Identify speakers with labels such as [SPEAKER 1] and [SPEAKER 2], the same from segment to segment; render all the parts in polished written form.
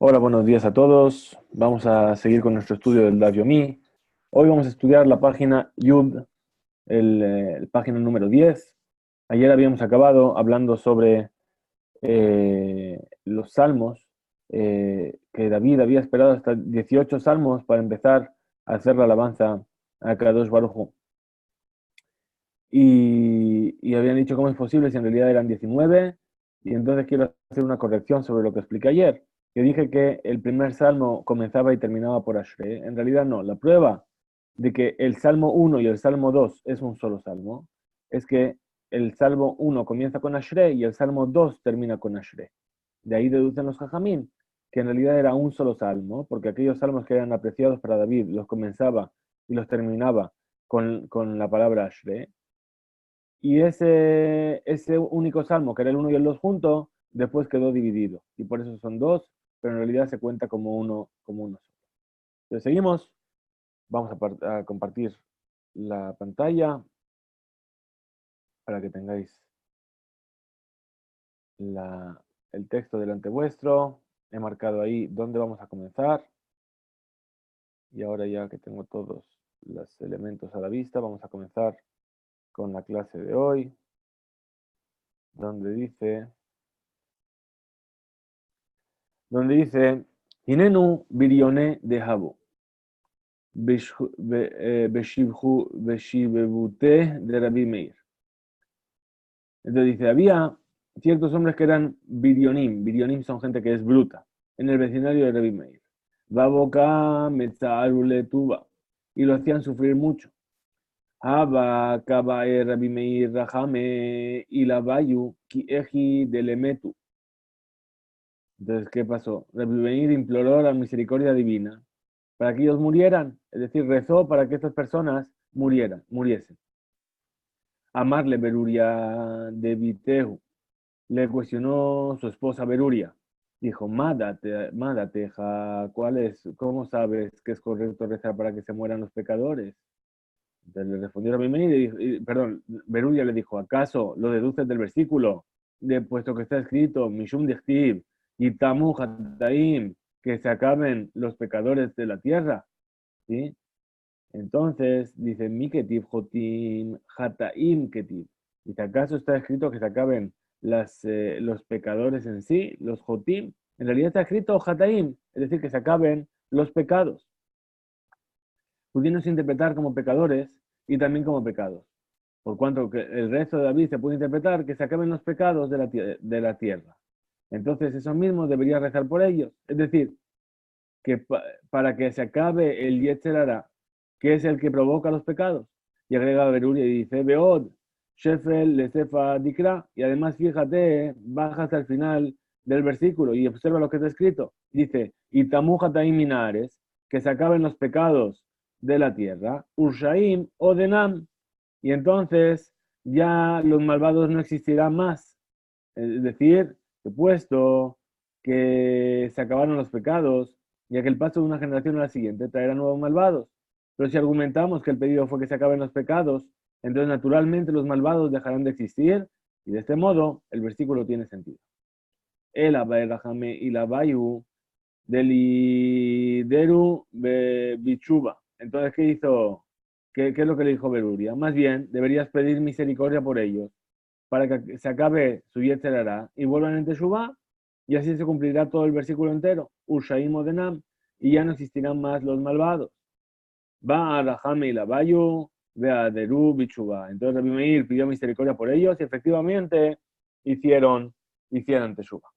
[SPEAKER 1] Hola, buenos días a todos. Vamos a seguir con nuestro estudio del Daf Yomi. Hoy vamos a estudiar la página Yud, el página número 10. Ayer habíamos acabado hablando sobre los salmos, que David había esperado hasta 18 salmos para empezar a hacer la alabanza a Kadosh Baruj Hu. Y habían dicho cómo es posible si en realidad eran 19. Y entonces quiero hacer una corrección sobre lo que expliqué ayer. Yo dije que el primer salmo comenzaba y terminaba por Ashrei. En realidad no. La prueba de que el salmo 1 y el salmo 2 es un solo salmo es que el salmo 1 comienza con Ashrei y el salmo 2 termina con Ashrei. De ahí deducen los Jajamim que en realidad era un solo salmo, porque aquellos salmos que eran apreciados para David los comenzaba y los terminaba con la palabra Ashrei. Y ese único salmo, que era el 1 y el 2 juntos, después quedó dividido. Y por eso son dos, pero en realidad se cuenta como uno solo. Entonces seguimos. Vamos a compartir la pantalla para que tengáis el texto delante vuestro. He marcado ahí dónde vamos a comenzar. Y ahora ya que tengo todos los elementos a la vista, vamos a comenzar con la clase de hoy, donde dice, Hinenu Birione de Habu. Beshivhute de Rabbi Meir. Entonces dice, había ciertos hombres que eran birionim. Birionim son gente que es bruta. En el vecindario de Rabbi Meir. Baboka metzarule tuba. Y lo hacían sufrir mucho. Haba kabae Rabbi Meir rajame y la bayu ki eji delemetu. Entonces, ¿qué pasó? Rabbi Meir imploró la misericordia divina para que ellos murieran. Es decir, rezó para que estas personas muriesen. Amarle Beruria de Vitehu. Le cuestionó su esposa Beruria. Dijo, Mádateja, ¿cómo sabes que es correcto rezar para que se mueran los pecadores? Entonces le respondió perdón, Beruria le dijo, ¿acaso lo deduces del versículo? Puesto que está escrito, Mishum Dichtiv, Yitamu Hataim, que se acaben los pecadores de la tierra. ¿Sí? Entonces, dice, mi ketiv jotim hataim ketiv. Dice, ¿acaso está escrito que se acaben los pecadores en sí, los jotim? En realidad está escrito hataim, es decir, que se acaben los pecados, pudiéndose interpretar como pecadores y también como pecados. Por cuanto que el resto de David se puede interpretar que se acaben los pecados de la tierra. Entonces, eso mismo debería rezar por ellos. Es decir, que para que se acabe el Yetzer Hara, que es el que provoca los pecados. Y agrega Beruria y dice, Beod, Shefel, Lesefa, Dikra. Y además, fíjate, baja hasta el final del versículo y observa lo que está escrito. Dice, Itamu Hataim Minares, que se acaben los pecados de la tierra, Urshaim Odenam. Y entonces ya los malvados no existirán más. Es decir, que puesto que se acabaron los pecados, ya que el paso de una generación a la siguiente traerá nuevos malvados. Pero si argumentamos que el pedido fue que se acaben los pecados, entonces naturalmente los malvados dejarán de existir y de este modo el versículo tiene sentido. El abaerahame y la bayu delideru bichuba. Entonces, ¿qué hizo? ¿Qué es lo que le dijo Beruria? Más bien, deberías pedir misericordia por ellos para que se acabe su Yetzer Hara y vuelvan en Teshuvah, y así se cumplirá todo el versículo entero, Ushaim Odenam, y ya no existirán más los malvados. Va a Rahame y la Bayu, ve a Deru Bichuvah. Entonces Rabbi Meir pidió misericordia por ellos y efectivamente hicieron Teshuvah.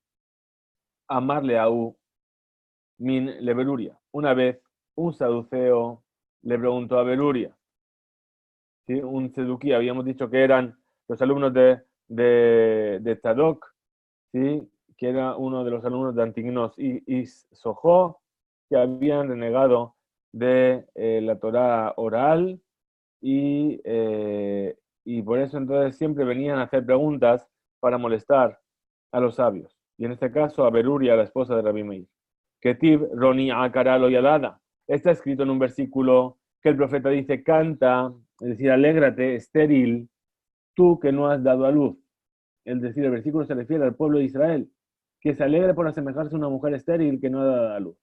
[SPEAKER 1] Amarle a U Min le Beruria. Una vez un saduceo le preguntó a Beruria, ¿sí? Un seduquí, habíamos dicho que eran los alumnos de Tzadok, ¿sí? Que era uno de los alumnos de Antignos y Sojó, que habían renegado de la Torá oral y por eso entonces siempre venían a hacer preguntas para molestar a los sabios. Y en este caso a Beruria, la esposa de Rabbi Meir. Ketib Roni Akaralo Yalada. Está escrito en un versículo que el profeta dice, canta, es decir, alégrate, estéril, tú que no has dado a luz. Es decir, el versículo se refiere al pueblo de Israel, que se alegre por asemejarse a una mujer estéril que no ha dado a luz.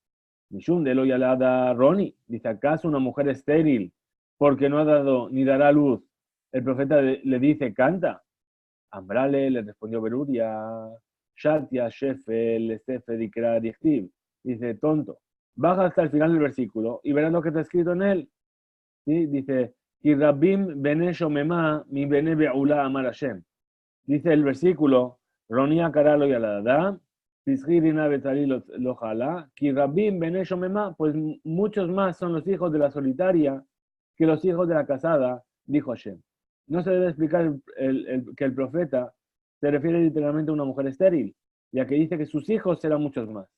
[SPEAKER 1] Mishum de lo yalada Roni, dice, ¿acaso una mujer estéril porque no ha dado ni dará a luz? El profeta le dice, canta. Ambrale le respondió Beruria, Shatia, Shefel, Sefe, Dikra, Dichtiv. Dice, tonto, baja hasta el final del versículo y verás lo que está escrito en él. ¿Sí? Dice, Kirabim bene shomema mi bene be'ula amar Hashem. Dice el versículo, Ronia karalo yaladá, Tisgirina betali lo jala, Kirabim bene shomema, pues muchos más son los hijos de la solitaria que los hijos de la casada, dijo Hashem. No se debe explicar que el profeta se refiere literalmente a una mujer estéril, ya que dice que sus hijos serán muchos más.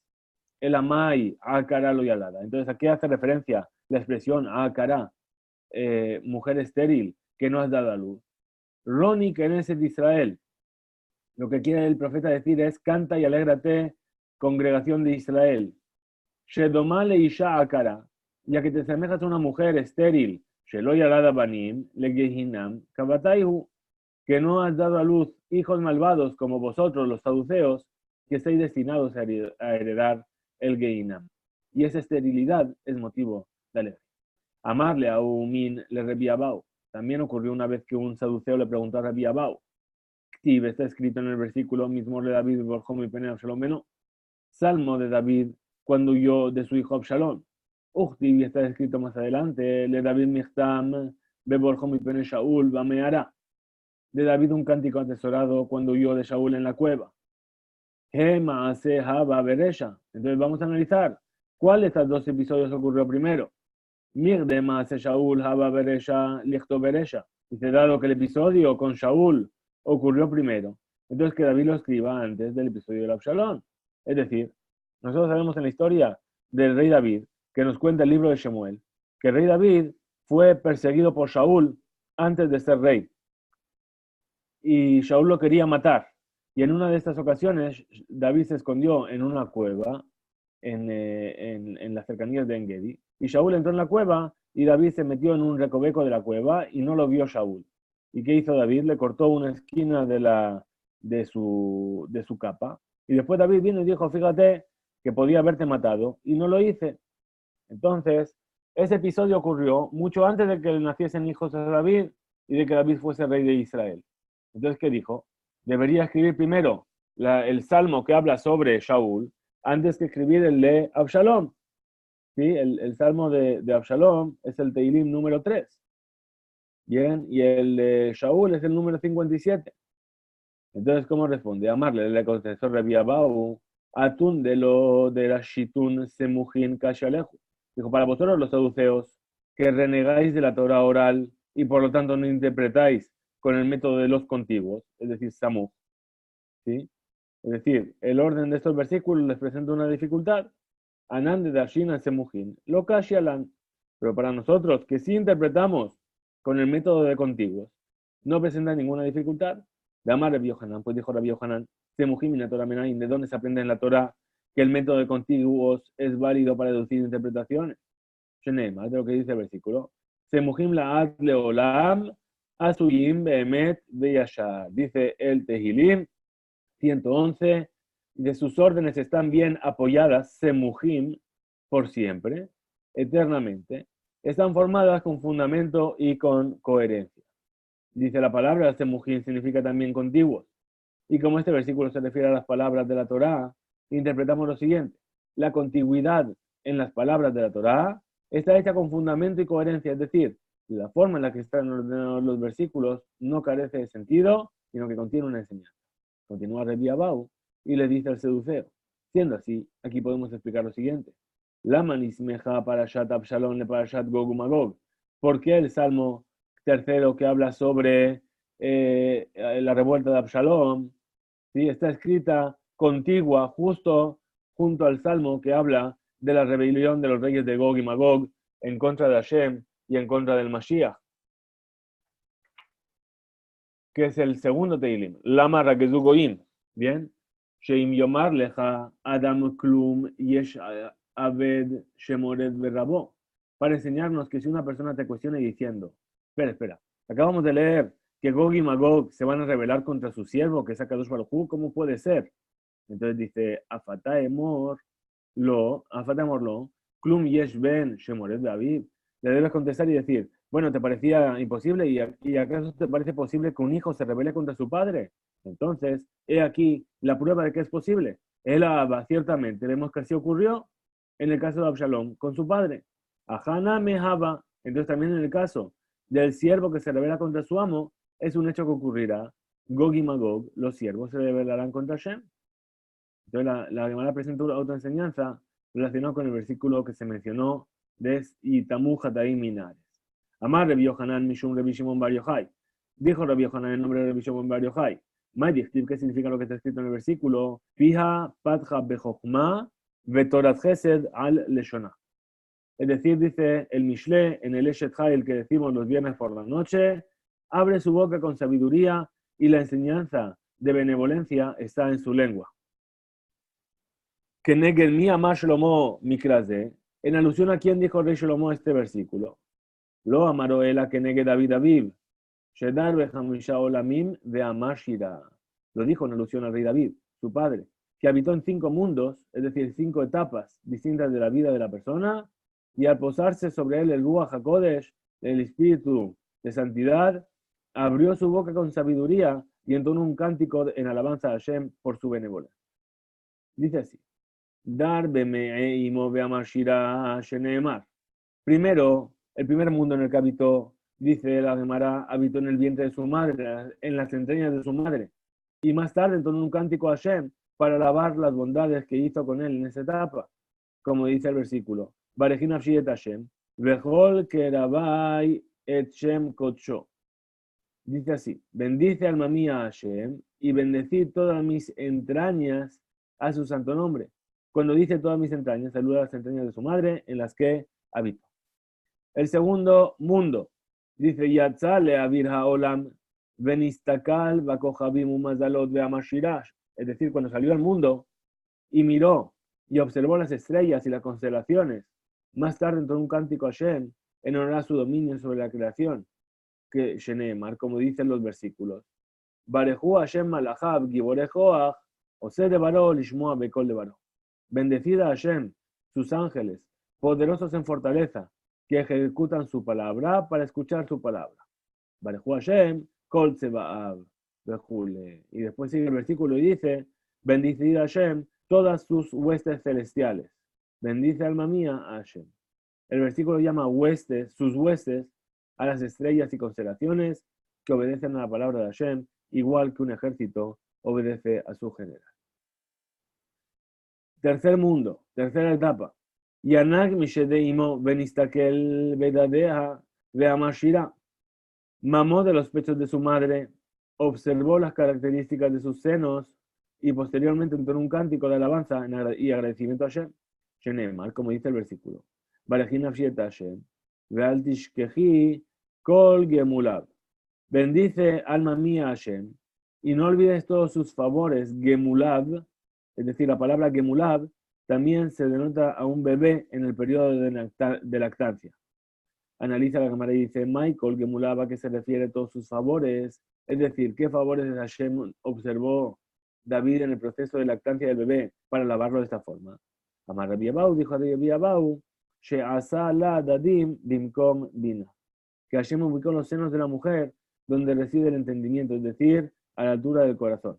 [SPEAKER 1] El amai, akara lo yalada. Entonces, ¿a qué hace referencia la expresión akara? Mujer estéril que no has dado a luz. Roni Knesset de Israel. Lo que quiere el profeta decir es, canta y alégrate, congregación de Israel. Shedomale isha akara, ya que te asemejas a una mujer estéril, shelo yalada banim, legehinam, kabataihu, que no has dado a luz hijos malvados como vosotros, los saduceos, que estáis destinados a heredar el Gehinam. Y esa esterilidad es motivo de alegría. Amarle a Umin le Rabbi Abau. También ocurrió una vez que un saduceo le preguntó a Rabbi Abau. Está escrito en el versículo mismo de David, Borjom y Pene Absalom, Salmo de David cuando huyó de su hijo Absalom. Uchtiv está escrito más adelante, le David Michtam, Beborjom y Pene Shaul, Bameara. De David un cántico atesorado cuando huyó de Shaul en la cueva. Gema hace Haba Beresha. Entonces vamos a analizar cuál de estos dos episodios ocurrió primero. Mirdema hace Shaul Haba Beresha Lichto Beresha. Dice, dado que el episodio con Shaul ocurrió primero, entonces que David lo escriba antes del episodio del Absalón. Es decir, nosotros sabemos en la historia del rey David, que nos cuenta el libro de Shemuel, que el rey David fue perseguido por Shaul antes de ser rey. Y Shaul lo quería matar. Y en una de estas ocasiones, David se escondió en una cueva en las cercanías de Engedi. Y Shaul entró en la cueva y David se metió en un recoveco de la cueva y no lo vio Shaul. ¿Y qué hizo David? Le cortó una esquina de su capa. Y después David vino y dijo, fíjate que podía haberte matado. Y no lo hice. Entonces, ese episodio ocurrió mucho antes de que naciesen hijos de David y de que David fuese rey de Israel. Entonces, ¿qué dijo? Debería escribir primero el salmo que habla sobre Shaul antes que escribir el de Absalom. ¿Sí? El salmo de Absalom es el Teilim número 3. Bien, y el de Shaul es el número 57. Entonces, ¿cómo responde? Amarle, le contestó Rabbi Abau, atún de lo de la shitun semujin kashaleju. Dijo, para vosotros los saduceos, que renegáis de la Torah oral y por lo tanto no interpretáis con el método de los contiguos, es decir, samuj. ¿Sí? Es decir, el orden de estos versículos les presenta una dificultad. Anan de Dashina Semujin, lo kashialan. Pero para nosotros, que sí interpretamos con el método de contiguos, no presenta ninguna dificultad. De amar Rabbi Yohanan, pues dijo Rabbi Yohanan, Semujim y la Torah Menaim, ¿de dónde se aprende en la Torah que el método de contiguos es válido para deducir interpretaciones? Sheneema, de lo que dice el versículo. Semujim la'at leolam, asuyim behemet beyashar. Dice el Tehilim 111, de sus órdenes están bien apoyadas, semujim, por siempre, eternamente, están formadas con fundamento y con coherencia. Dice la palabra semujim significa también contiguos. Y como este versículo se refiere a las palabras de la Torá, interpretamos lo siguiente. La contigüidad en las palabras de la Torá está hecha con fundamento y coherencia, es decir, la forma en la que están ordenados los versículos no carece de sentido, sino que contiene una enseñanza. Continúa Rabbi Abau y le dice al seduceo. Siendo así, aquí podemos explicar lo siguiente. Lama nismeja parashat Absalom le parashat Gog uMagog. ¿Por qué el Salmo tercero que habla sobre la revuelta de Absalom, ¿sí? Está escrita contigua justo junto al Salmo que habla de la rebelión de los reyes de Gog y Magog en contra de Hashem y en contra del Mashiach, que es el segundo Teilim, Lama Rakezu Goim, ¿bien? Sheim Yomar Leja Adam Klum Yesh Aved Shemored Berrabo, para enseñarnos que si una persona te cuestiona diciendo, espera, acabamos de leer que Gog y Magog se van a rebelar contra su siervo, que es Akadosh Baruj Hu, ¿cómo puede ser? Entonces dice, Afata emor lo, klum yesh ben shemoret David. Le debes contestar y decir, bueno, ¿te parecía imposible? ¿Y acaso te parece posible que un hijo se rebele contra su padre? Entonces, he aquí la prueba de que es posible. Ciertamente, vemos que así ocurrió en el caso de Absalom con su padre. Ajana mehaba, entonces también en el caso del siervo que se rebela contra su amo, es un hecho que ocurrirá. Gog y Magog, los siervos se rebelarán contra Shem. Entonces la Gemara presenta otra enseñanza relacionada con el versículo que se mencionó de Itamu Hataim Minares. Amar Rabbi Yohanan Mishum Rabbi Shimon Bar Yochai. Dijo Rabbi Yohanan en nombre de Rabbi Shimon Bar Yochai. ¿Qué significa lo que está escrito en el versículo? Fija patja bejochma vetorat chesed al leshona. Es decir, dice el Mishle en el Eshet Hayel que decimos los viernes por la noche, abre su boca con sabiduría y la enseñanza de benevolencia está en su lengua. Que neged mi amar Shlomo mikraze, en alusión a quién dijo Rey Shlomo este versículo. Lo amaró él que negue David Aviv, Shedar bechamisha olamim de amashira. Lo dijo en alusión al rey David, su padre, que habitó en 5 mundos, es decir, 5 etapas distintas de la vida de la persona, y al posarse sobre él el Ruach HaKodesh, el espíritu de santidad, abrió su boca con sabiduría y entonó un cántico en alabanza a Hashem por su benevolencia. Dice así. Dar beme'imo be'amashira sheneemar. Primero, el primer mundo en el que habitó, dice la Gemara, habitó en el vientre de su madre, en las entrañas de su madre. Y más tarde entonó un cántico a Hashem para alabar las bondades que hizo con él en esa etapa. Como dice el versículo, Barejin Afshi et Hashem, Vejol Kerabai et Shem Kotsho. Dice así, bendice alma mía a Hashem y bendecid todas mis entrañas a su santo nombre. Cuando dice todas mis entrañas, saluda las entrañas de su madre en las que habito. El segundo mundo, dice Yatzale Avir Haolam Benistakal Bakohabim Umazalot Beamashirash. Es decir, cuando salió al mundo y miró y observó las estrellas y las constelaciones, más tarde entró un cántico a Hashem en honor a su dominio sobre la creación, que Sheneemar, como dicen los versículos. Barejú Hashem Malachab Giborejoach Ose de Baró Lishmoa Bekol de Baró. Bendecida Hashem, sus ángeles, poderosos en fortaleza, que ejecutan su palabra para escuchar su palabra. Barejú Hashem, Kol Tsebaab, Bejule. Y después sigue el versículo y dice, bendecida Hashem, todas sus huestes celestiales. Bendice alma mía a Hashem. El versículo llama huestes, sus huestes, a las estrellas y constelaciones que obedecen a la palabra de Hashem, igual que un ejército obedece a su general. Tercer mundo, tercera etapa. Yanag mishedeimo benistakel bedadeja veamashira. Mamó de los pechos de su madre, observó las características de sus senos y posteriormente entonó un cántico de alabanza y agradecimiento a Hashem. Shenemar, como dice el versículo. Barejin Afshiet Hashem. Veal tishkehi kol gemulav. Bendice alma mía a Hashem y no olvides todos sus favores. Gemulav, es decir, la palabra gemulav también se denota a un bebé en el periodo de lactancia. Analiza la cámara y dice, Michael gemulav, ¿a qué se refiere todos sus favores? Es decir, ¿qué favores de Hashem observó David en el proceso de lactancia del bebé para lavarlo de esta forma? Amar Rabbi Abau, dijo Rabbi Abau, she'asa la dadim bimkom bina. Que Hashem ubicó los senos de la mujer donde reside el entendimiento, es decir, a la altura del corazón.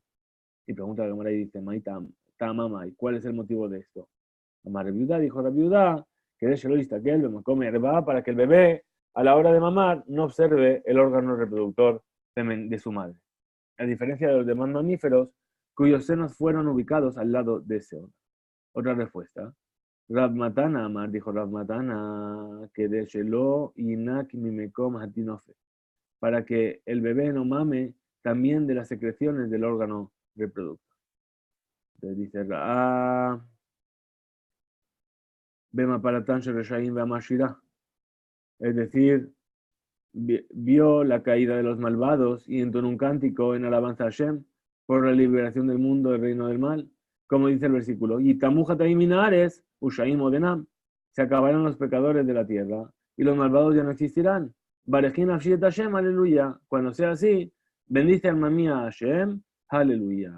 [SPEAKER 1] Y pregunta a la cámara y dice, Tamamay, ¿cuál es el motivo de esto? Amar Rabbi Udá, dijo Rabbi Udá, que de Sheloista que él come herba para que el bebé, a la hora de mamar, no observe el órgano reproductor de su madre. A diferencia de los demás mamíferos, cuyos senos fueron ubicados al lado de ese órgano. Otra respuesta. Rav Matana Amar, dijo Rav Matana, que de Shelo Inak Mimekom Hatinofe, para que el bebé no mame también de las secreciones del órgano reproductor. Entonces dice Bema Paratan Shereshaim Beamashira. Es decir, vio la caída de los malvados y entonó un cántico en alabanza a Hashem por la liberación del mundo del reino del mal. Como dice el versículo, y Tamuhataim Minares, Ushaim Odenam, se acabarán los pecadores de la tierra y los malvados ya no existirán. Barejin Afshiet Hashem, aleluya. Cuando sea así, bendice alma mía a Hashem, aleluya.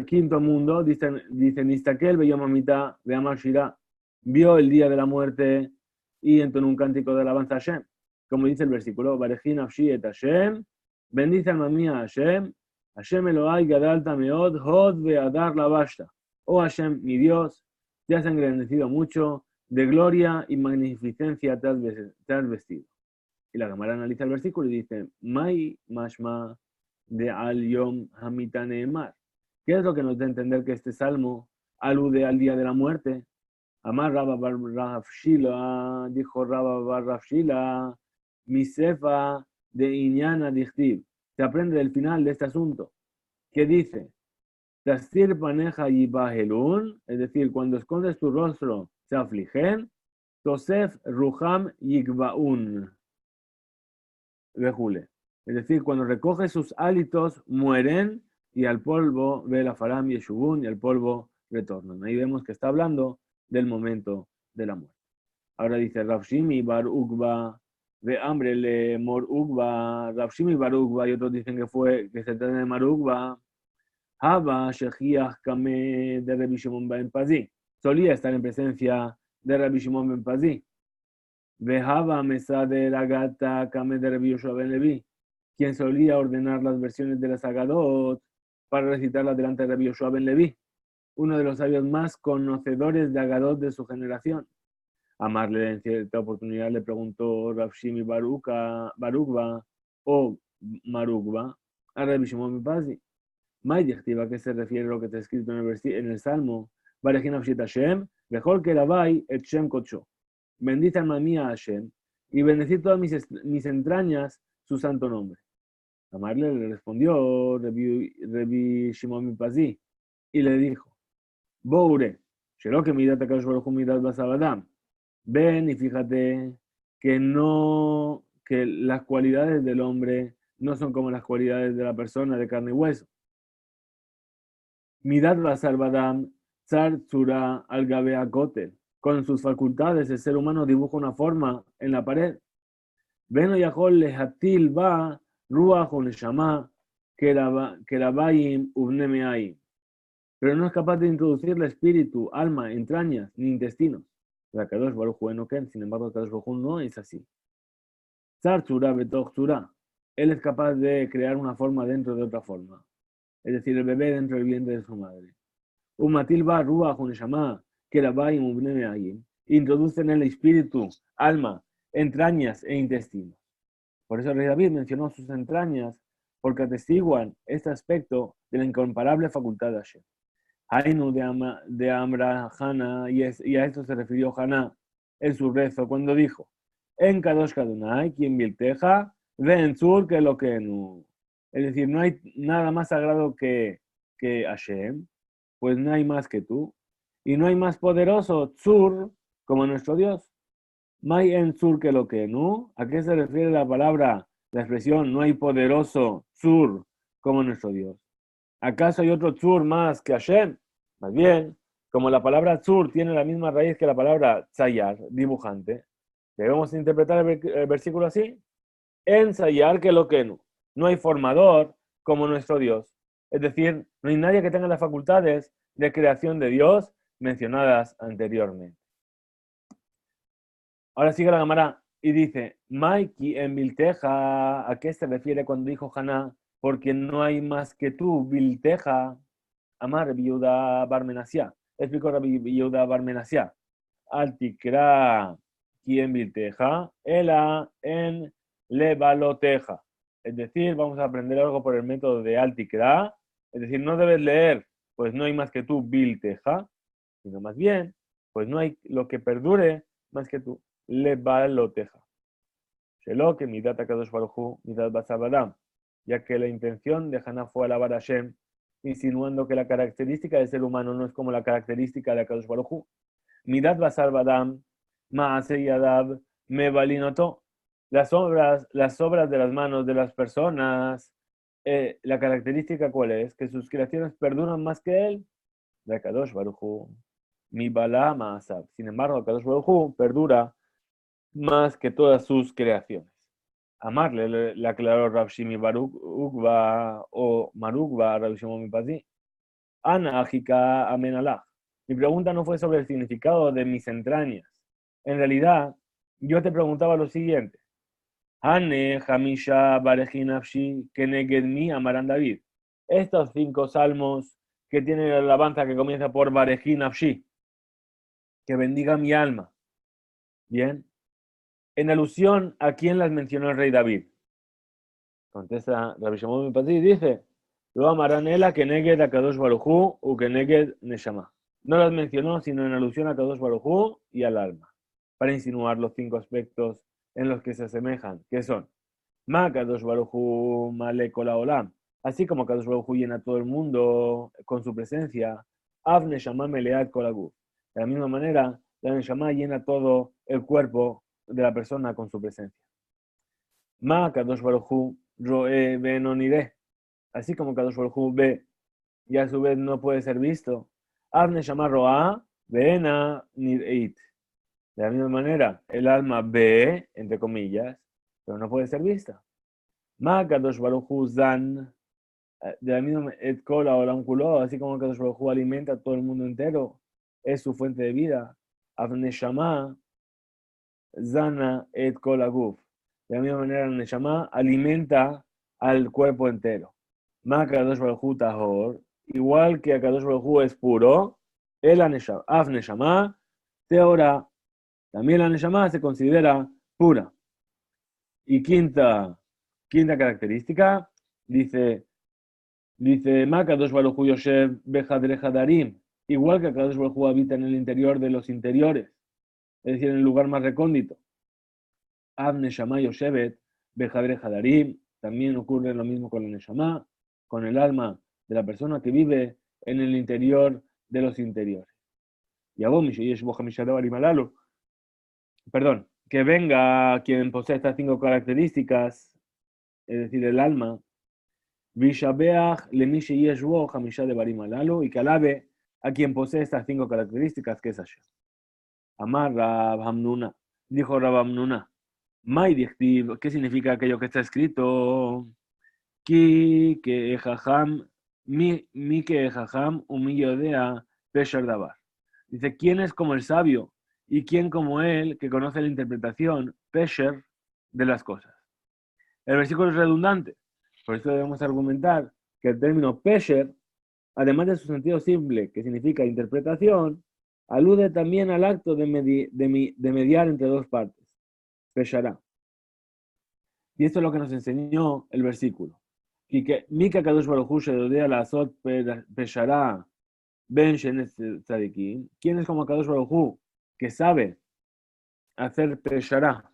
[SPEAKER 1] Quinto mundo, dice Nistakel, Beyomamita, Beamar Shira, vio el día de la muerte y entonó un cántico de alabanza a Hashem. Como dice el versículo, Barejin Afshi et Hashem, bendice alma mía a Hashem, Hashem Elohai Gadalta Meod, Hod Veadar Lavashta. Oh Hashem, mi Dios, te has engrandecido mucho, de gloria y magnificencia te has vestido. Y la Gemara analiza el versículo y dice, Mai Mashma de Al Yom Hamitaneemar. ¿Qué es lo que nos da a entender que este salmo alude al día de la muerte? Amar Rabba Bar Rav Shila, dijo Rabba Bar Rav Shila, Misefa de Iñana Dichtiv. Se aprende del final de este asunto, que dice, Tastir paneja yibahelun, es decir, cuando escondes tu rostro se afligen, Tosef Ruham Yigbaun, Vejule. Es decir, cuando recoges sus hálitos mueren y al polvo ve la faram y yeshubun y al polvo retornan. Ahí vemos que está hablando del momento de la muerte. Ahora dice Rav Shimi bar Ukba, de hambre le mor Ukba, Rav Shimi bar Ukba, y otros dicen que se trata de Mar Ukba, Haba Shechiach Kame de Rabbi Shimon ben Pazi. Solía estar en presencia de Rabbi Shimon ben Pazi. Vehaba Mesa de la Gata Kame de Rabbi Yoshua ben Levi, quien solía ordenar las versiones de las Agadot para recitarlas delante de Rabbi Yoshua ben Levi, uno de los sabios más conocedores de Agadot de su generación. Amarle en cierta oportunidad le preguntó Rav Shimi Barukba o Marukba a Rabbi Shimon ben Pazi. ¿A qué se refiere lo que está escrito en el Salmo? Barejin Afshit Hashem, mejor que Labai et Shem Kocho. Bendice alma mía a Hashem y bendecir todas mis entrañas su santo nombre. Amarle le respondió Rabbi Shimon ben Pazi y le dijo, Boure, Shelo que midat HaKadosh Baruj Hu midat basabadam. Ven y fíjate que las cualidades del hombre no son como las cualidades de la persona de carne y hueso. Midat basar badam tzar tzura al gabea kotel. Con sus facultades el ser humano dibuja una forma en la pared. Beno yachol lehatil ba ruach o neshama kerabayim ubnemeayim. Pero no es capaz de introducirle espíritu, alma, entrañas ni intestinos. La Kadosh Baruj Hu enoken, sin embargo, Kadosh Baruj Hu no es así. Tzar tzura betoch tzura. Él es capaz de crear una forma dentro de otra forma. Es decir, el bebé dentro del vientre de su madre. Umatil ba ruach o neshama kerabayim ubnemeayim. Introduce en el espíritu, alma, entrañas e intestinos. Por eso el rey David mencionó sus entrañas porque atestiguan este aspecto de la incomparable facultad de Hashem. Hainu de Amra Hana, y a esto se refirió Haná en su rezo cuando dijo, en Kadosh Kadonai, quien vilteja, ve en Sur que lo que no. Es decir, no hay nada más sagrado que Hashem, pues no hay más que tú, y no hay más poderoso, Tzur, como nuestro Dios. Mai en Tzur que lo que no. ¿A qué se refiere la palabra, la expresión, no hay poderoso Tzur, como nuestro Dios? ¿Acaso hay otro tzur más que Hashem? Más bien, como la palabra tzur tiene la misma raíz que la palabra tzayar, dibujante, debemos interpretar el versículo así. En tzayar que lo que no. No hay formador como nuestro Dios. Es decir, no hay nadie que tenga las facultades de creación de Dios mencionadas anteriormente. Ahora sigue la Gemara y dice, Maiki en Vilteja, ¿a qué se refiere cuando dijo Haná? Porque no hay más que tú, Vilteja, Amar Rabbi Yehuda bar Menasía. Explicó Rabbi Yehuda bar Menasía. Altikra, quien Vilteja, ela en levaloteja. Es decir, vamos a aprender algo por el método de Altikra. Es decir, no debes leer, pues no hay más que tú, Vilteja, sino más bien, pues no hay lo que perdure más que tú. Levaloteja. Shelo que midat HaKadosh Baruj Hu, midat basabadam, ya que la intención de Haná fue alabar a Hashem, insinuando que la característica del ser humano no es como la característica de HaKadosh Baruj Hu. Midat basabadam, ma'ase yadav, me balinoto. Las obras de las manos de las personas, la característica cuál es, que sus creaciones perduran más que él, de HaKadosh Baruj Hu. Mi bala ma'asav. Sin embargo, HaKadosh Baruj Hu perdura más que todas sus creaciones. Amarle le aclaró Rav Shimi Barukba o Marukba a Rav Shimon ben Pazi. Ana Ajika Amenalach. Mi pregunta no fue sobre el significado de mis entrañas. En realidad, yo te preguntaba lo siguiente. Hane Hamisha Barejinafshi Keneged mi Amaran David. Estos 5 salmos que tienen la alabanza que comienza por Barejinafshi, que bendiga mi alma. Bien. En alusión a quién las mencionó el rey David. Contesta Rabbi Shimon ben Pazi y dice: Lo amarán ela Keneged a Kadosh Baruj Hu u Keneged Neshama. No las mencionó sino en alusión a Kadosh Baruj Hu y al alma, para insinuar los 5 aspectos en los que se asemejan, que son Ma Kadosh Baruj Hu Male Kol Haolam, así como Kadosh Baruj Hu llena a todo el mundo con su presencia, Av Neshama Meleat Kol Haguf. De la misma manera, la Neshama llena todo el cuerpo de la persona con su presencia. Ma Kadosh Baruj Hu Roe Benonire, así como Kadosh Baruj Hu ve y a su vez no puede ser visto. Av Neshama Roa Bena Nireit. De la misma manera, el alma ve, entre comillas, pero no puede ser vista. Ma Kadosh Baruj Hu Zan, de la misma et kola olam kulo, así como Kadosh Baruj Hu alimenta a todo el mundo entero, es su fuente de vida. Av Neshama Zana et kola guf. De la misma manera, el Neshama alimenta al cuerpo entero. Ma Kadosh Baruj Hu tahor, igual que Kadosh Baruj Hu es puro, el Av Neshama teora. También la Neshama se considera pura. Y quinta característica, dice Ma Kadosh Baruj Hu Yoshev Bechadre Hadarim, igual que Kadosh Baruj Hu habita en el interior de los interiores, es decir, en el lugar más recóndito. Av Neshama Yoshevet Bechadre Hadarim, también ocurre lo mismo con la Neshama, con el alma de la persona que vive en el interior de los interiores. Y perdón, que venga quien posee estas 5 características, es decir, el alma, Vishabeach lemishi yeshbo hamisha de barim alalu, y que alabe a quien posee estas 5 características, que es Hashem. Amar Rab Hamnuna, dijo Rab Hamnuna, Mai dichtiv, ¿qué significa aquello que está escrito? Ki que ejaham, mi que ejaham, humilladea pesher davar. Dice, ¿quién es como el sabio? Y quién como él que conoce la interpretación, pesher, de las cosas. El versículo es redundante. Por eso debemos argumentar que el término pesher, además de su sentido simple, que significa interpretación, alude también al acto de mediar entre 2 partes. Peshará. Y esto es lo que nos enseñó el versículo. Mika Kadosh Baruj Hu Shedodea la Azot Peshará Ben Shenet Tzadikim. ¿Quién es como Kadosh Baruj Hu que sabe hacer Peshará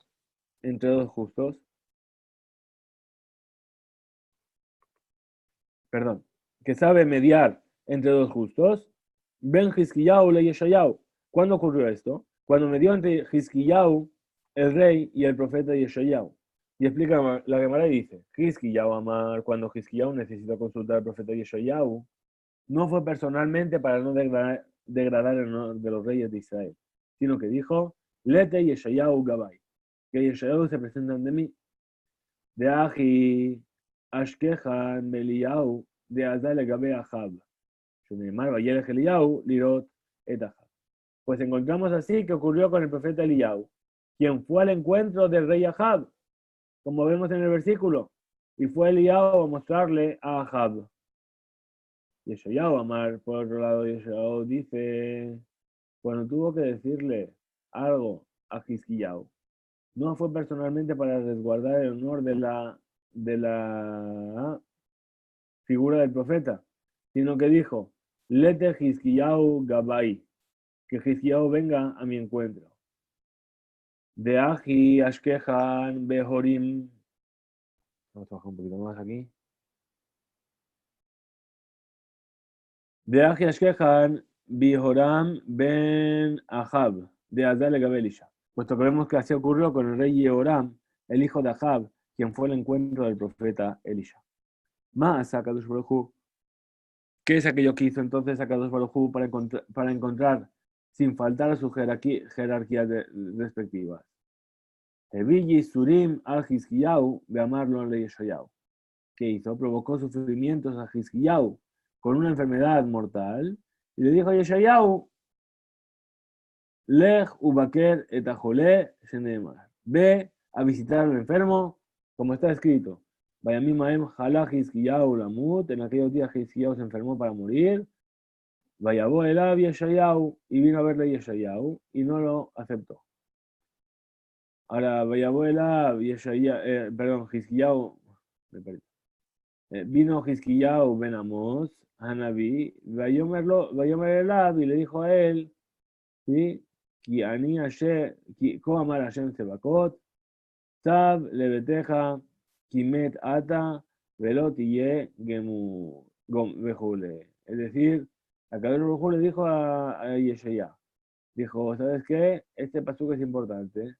[SPEAKER 1] entre 2 justos? Perdón, que sabe mediar entre 2 justos. Ben Hizkiyahu le Yeshayahu. ¿Cuándo ocurrió esto? Cuando medió entre Hizkiyahu, el rey, y el profeta Yeshayahu. Y explica la Gemara y dice, Hizkiyahu Amar, cuando Hizkiyahu necesitó consultar al profeta Yeshayahu, no fue personalmente para no degradar el honor de los reyes de Israel, sino que dijo, Lete Yeshayahu Gabai, que Yeshayahu se presenta ante mí. De Aji Ashkehan Beliyahu de Azale Gabe Ahab. Pues encontramos así que ocurrió con el profeta Eliyahu, quien fue al encuentro del rey Ahab, como vemos en el versículo, y fue Eliyahu a mostrarle a Ahab. Yeshayahu Amar, por otro lado, Yeshayahu dice, cuando tuvo que decirle algo a Hizkiyahu, no fue personalmente para resguardar el honor de la figura del profeta, sino que dijo, Lete Hizkiyahu Gabai, que Hizkiyahu venga a mi encuentro. De Aji Ashkehan Behorim. Vamos a bajar un poquito más aquí. De Aji Ashkehan Behoram Ben Ahab, de Azale Gabelisha. Puesto que vemos que así ocurrió con el rey Yehoram, el hijo de Ahab, quien fue al encuentro del profeta Elisha. Más a Kadosh Baruj Hu. ¿Qué es aquello que hizo entonces a Kadosh Baruj Hu para encontrar, sin faltar a sus jerarquías respectivas? Evilli Surim al Hizkiyahu, de amarlo le Yeshayahu. ¿Qué hizo? Provocó sufrimientos a Hizkiyahu con una enfermedad mortal, y le dijo a Yeshayahu, Lech ubaker et ajolé sheneemar. Ve a visitar al enfermo, como está escrito. Vayamim maem halach Hizkiyahu lamut. En aquellos días Hizkiyahu se enfermó para morir. Vayabó elab Yeshayahu, y vino a verle Yeshayahu, y no lo aceptó. Ahora, vayabó elab Yeshayahu, perdón, Hizkiyahu, me perdí. Vino Hizkiyahu ben Amos, Hanabi, vayomer elab, y le dijo a él, ¿sí? Ki ani Hashem, ko amar Hashem Sebakot, Tab lebeteja, kimet ata, velot ye gemu vejule. Es decir, Akadosh Baruj Hu le dijo a Yeshaya, dijo, ¿sabes qué? Este pasuk es importante,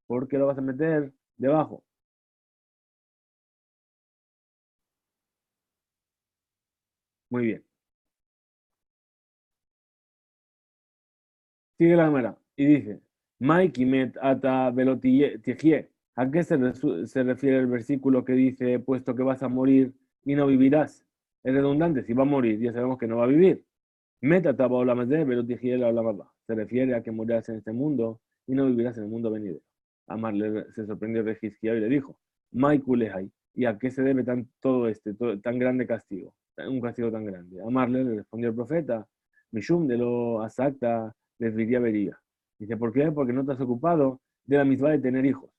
[SPEAKER 1] porque lo vas a meter debajo. Muy bien. Sigue la cámara y dice, Mai kimet ata velot tijie. ¿A qué se refiere el versículo que dice, puesto que vas a morir y no vivirás? Es redundante, si va a morir, ya sabemos que no va a vivir. Se refiere a que morirás en este mundo y no vivirás en el mundo venidero. Amarle se sorprendió de Hizkiyahu y le dijo, Maikulehai, ¿y a qué se debe todo tan grande castigo? Un castigo tan grande. Amarle le respondió el profeta, Mishum de lo asacta les vería. Dice, ¿por qué? Porque no te has ocupado de la misma de tener hijos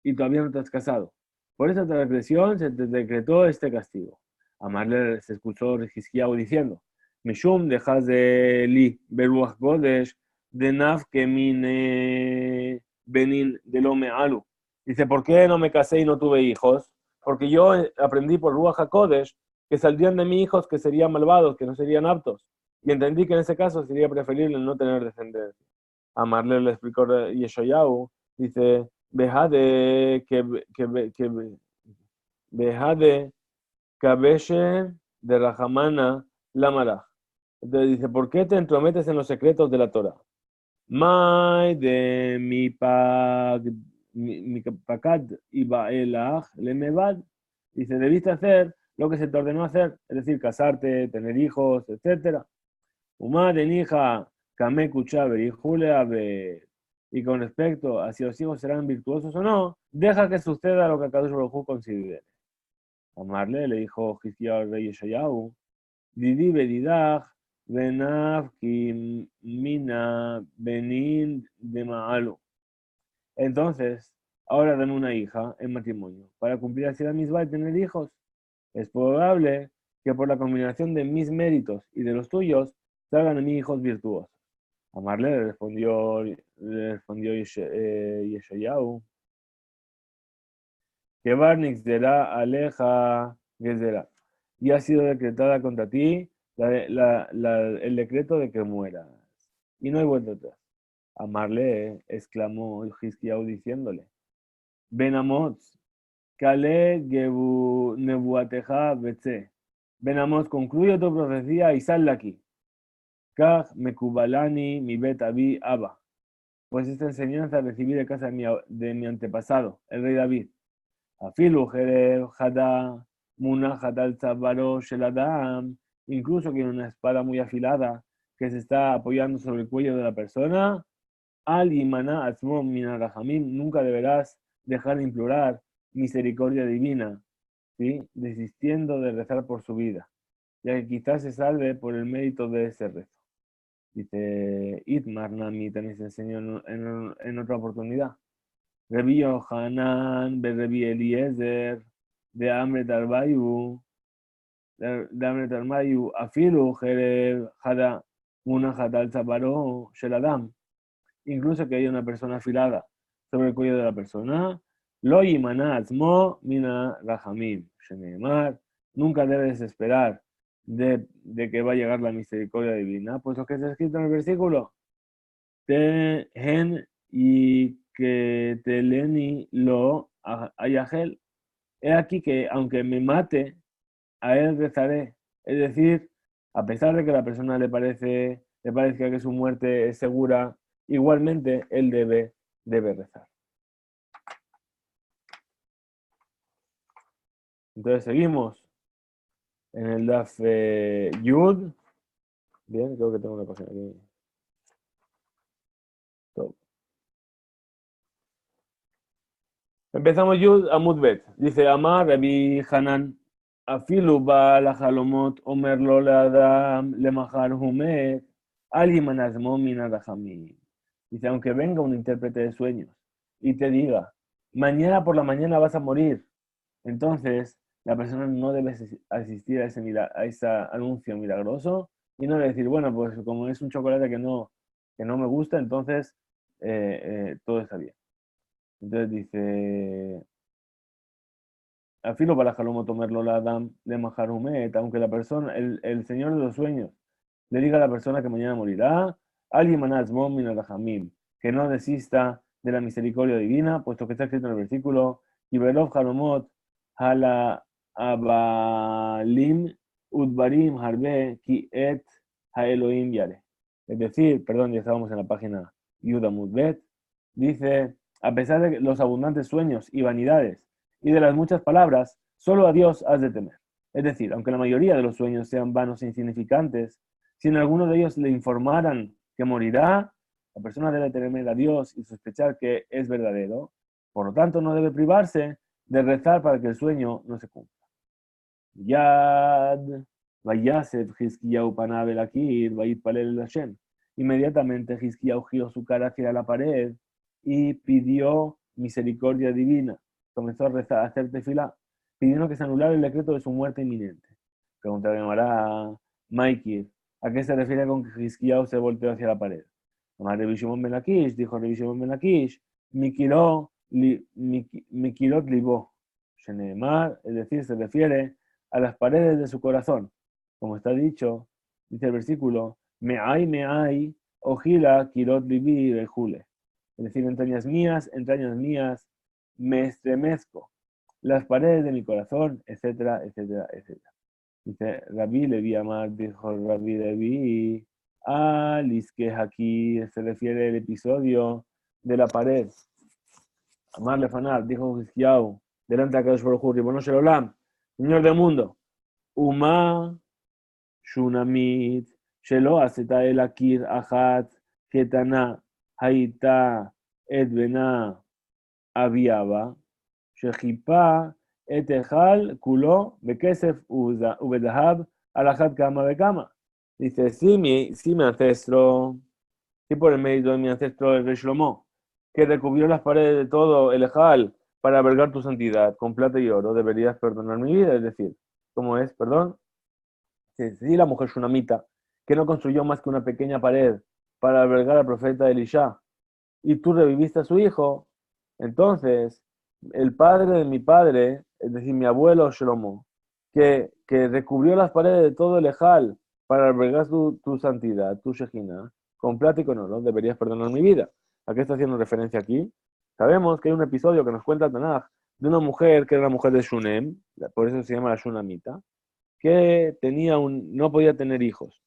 [SPEAKER 1] y todavía no te has casado. Por esa transgresión se te decretó este castigo. Amarle se escuchó Hizkiyahu diciendo, Mishum dejas de li beruach godesh de naf que mine benin de lo me alu. Dice, ¿por qué no me casé y no tuve hijos? Porque yo aprendí por Ruach HaKodesh que saldrían de mí hijos que serían malvados, que no serían aptos. Y entendí que en ese caso sería preferible no tener descendencia. Amarle le explicó Yeshayahu, dice, Behade que Behade Kabeshe de Rahamana Lamara. Entonces dice, ¿por qué te entrometes en los secretos de la Torah? Mai de mi pakad iba elach lemevad. Dice, debiste hacer lo que se te ordenó hacer, es decir, casarte, tener hijos, etc. Uma de hija kame kuchabe y juleabe. Y con respecto a si los hijos serán virtuosos o no, deja que suceda lo que Akadosh Baruj Hu considere. Amarle le dijo Hizkiyahu al rey Yeshayahu, Didi bedidach benav ki mina benin de maalu. Entonces, ahora dame una hija en matrimonio para cumplir así la misma y tener hijos. Es probable que por la combinación de mis méritos y de los tuyos salgan a mí hijos virtuosos. Amarle le respondió Yeshayahu, que Barnix será aleja Gezerá. Y ha sido decretada contra ti el decreto de que mueras. Y no hay vuelta atrás. Amarle, exclamó Hizkiyahu diciéndole, Ben Amotz, Kale Gebu Nebuateja Betze. Ben Amotz, concluye tu profecía y sal de aquí. Kach Mekubalani mi bet abi Abba. Pues esta enseñanza recibí de casa de mi antepasado, el rey David. Afilu Jereb Hada Munachat al Tzavaro Shel Adam. Incluso que una espada muy afilada que se está apoyando sobre el cuello de la persona. Al Imana Atzmo Minarahamim, nunca deberás dejar de implorar misericordia divina, ¿sí? Desistiendo de rezar por su vida, ya que quizás se salve por el mérito de ese rezo. Dice Itmar Nami, también se enseñó en otra oportunidad. Rebi Yohanan, Rebi Eliezer, de Amret Arbayu, Afilu Jereb Hada Munachat al Tzavaro Shel Adam. Incluso que haya una persona afilada sobre el cuello de la persona, lo yimana atzmo mina rahamim, sheneemar, nunca debes esperar de que va a llegar la misericordia divina, pues lo que está escrito en el versículo, te gen y que te leni lo ayahel, he aquí que aunque me mate, a él rezaré, es decir, a pesar de que a la persona le parezca que su muerte es segura, igualmente él debe rezar. Entonces seguimos en el DAF Yud. Bien, creo que tengo una página aquí. Top. Empezamos Yud Amud Bet. Dice Amar Rabbi Hanan. Afilu ba la halomot omer lo le adam le mahar humet ali manazmo minadahami. Dice, aunque venga un intérprete de sueños y te diga, mañana por la mañana vas a morir, entonces la persona no debe asistir a ese anuncio milagroso y no debe decir, bueno, pues como es un chocolate que no me gusta, entonces todo está bien. Entonces dice, afilo para Jalomo tomarlo la Adam de Maharumet, aunque la persona, el señor de los sueños, le diga a la persona que mañana morirá, alguien manazmom minadhamim, que no desista de la misericordia divina, puesto que está escrito en el versículo, Iberov Haromot, Hala Abalim Udbarim Harbe Ki Et Haelohim Yare. Es decir, perdón, ya estábamos en la página Yudamudbet, dice, a pesar de los abundantes sueños y vanidades y de las muchas palabras, solo a Dios has de temer. Es decir, aunque la mayoría de los sueños sean vanos e insignificantes, si en alguno de ellos le informaran que morirá, la persona debe temer a Dios y sospechar que es verdadero. Por lo tanto, no debe privarse de rezar para que el sueño no se cumpla. Yad, Vayasef, Hizkiyahu Panabel Akir, Vayitpalel Hashem. Inmediatamente Hizkiyahu giró su cara hacia la pared y pidió misericordia divina. Comenzó a rezar, a hacer tefilá, pidiendo que se anulara el decreto de su muerte inminente. Pregunta a Maikir, ¿a qué se refiere con que Hizkiyahu se volteó hacia la pared? Revi Shimon ben Lakish, dijo Revi Shimon ben Lakish, Mikirot libó. Sheneemar, es decir, se refiere a las paredes de su corazón. Como está dicho, dice el versículo, me'ai, ojila, kirot libi, bejule. Es decir, entrañas mías, me estremezco. Las paredes de mi corazón, etcétera, etcétera, etcétera. Dice, Rabbi Levi Amar, dijo Rabbi Levi, que aquí se refiere al episodio de la pared. Amar Lefanar, dijo Hizkiyahu, delante de Akadosh Baruj Hu, Ribono Shel Olam, Señor del mundo, Uma Shunamit, Shelo Aseta El Akir Achat, Ketana, Haita, Edbena, Aviaba, Shechipa, Etehal, Kulo, Bekesef, Ubedahab, Alajat Kama Bekama. Dice, sí, mi ancestro, sí por el mérito de mi ancestro el rey Shlomo, que recubrió las paredes de todo el Ejal para albergar tu santidad, con plata y oro, deberías perdonar mi vida. Es decir, ¿cómo es? Perdón. Sí, la mujer shunamita, que no construyó más que una pequeña pared para albergar al profeta Elisha, y tú reviviste a su hijo, entonces el padre de mi padre, es decir, mi abuelo Shlomo, que recubrió las paredes de todo el Ejal para albergar tu santidad, tu Shejina, con plata y con oro, deberías perdonar mi vida. ¿A qué está haciendo referencia aquí? Sabemos que hay un episodio que nos cuenta Tanaj de una mujer que era la mujer de Shunem, por eso se llama la Shunamita, que no podía tener hijos.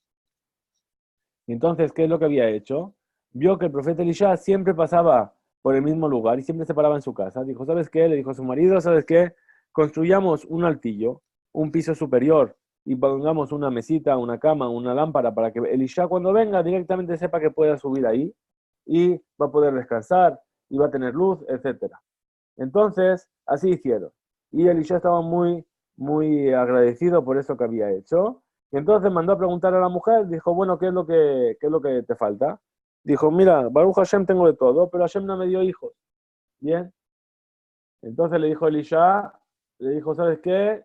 [SPEAKER 1] Y entonces, ¿qué es lo que había hecho? Vio que el profeta Elisha siempre pasaba por el mismo lugar y siempre se paraba en su casa. Dijo, ¿sabes qué? Le dijo a su marido, ¿sabes qué? Construyamos un altillo, un piso superior, y pongamos una mesita, una cama, una lámpara, para que Elisha cuando venga directamente sepa que pueda subir ahí y va a poder descansar y va a tener luz, etc. Entonces, así hicieron. Y Elisha estaba muy, muy agradecido por eso que había hecho. Y entonces mandó a preguntar a la mujer, dijo, bueno, ¿qué es lo que te falta? Dijo, mira, Baruch Hashem tengo de todo, pero Hashem no me dio hijos. Bien. Entonces le dijo Elisha, le dijo, ¿sabes qué?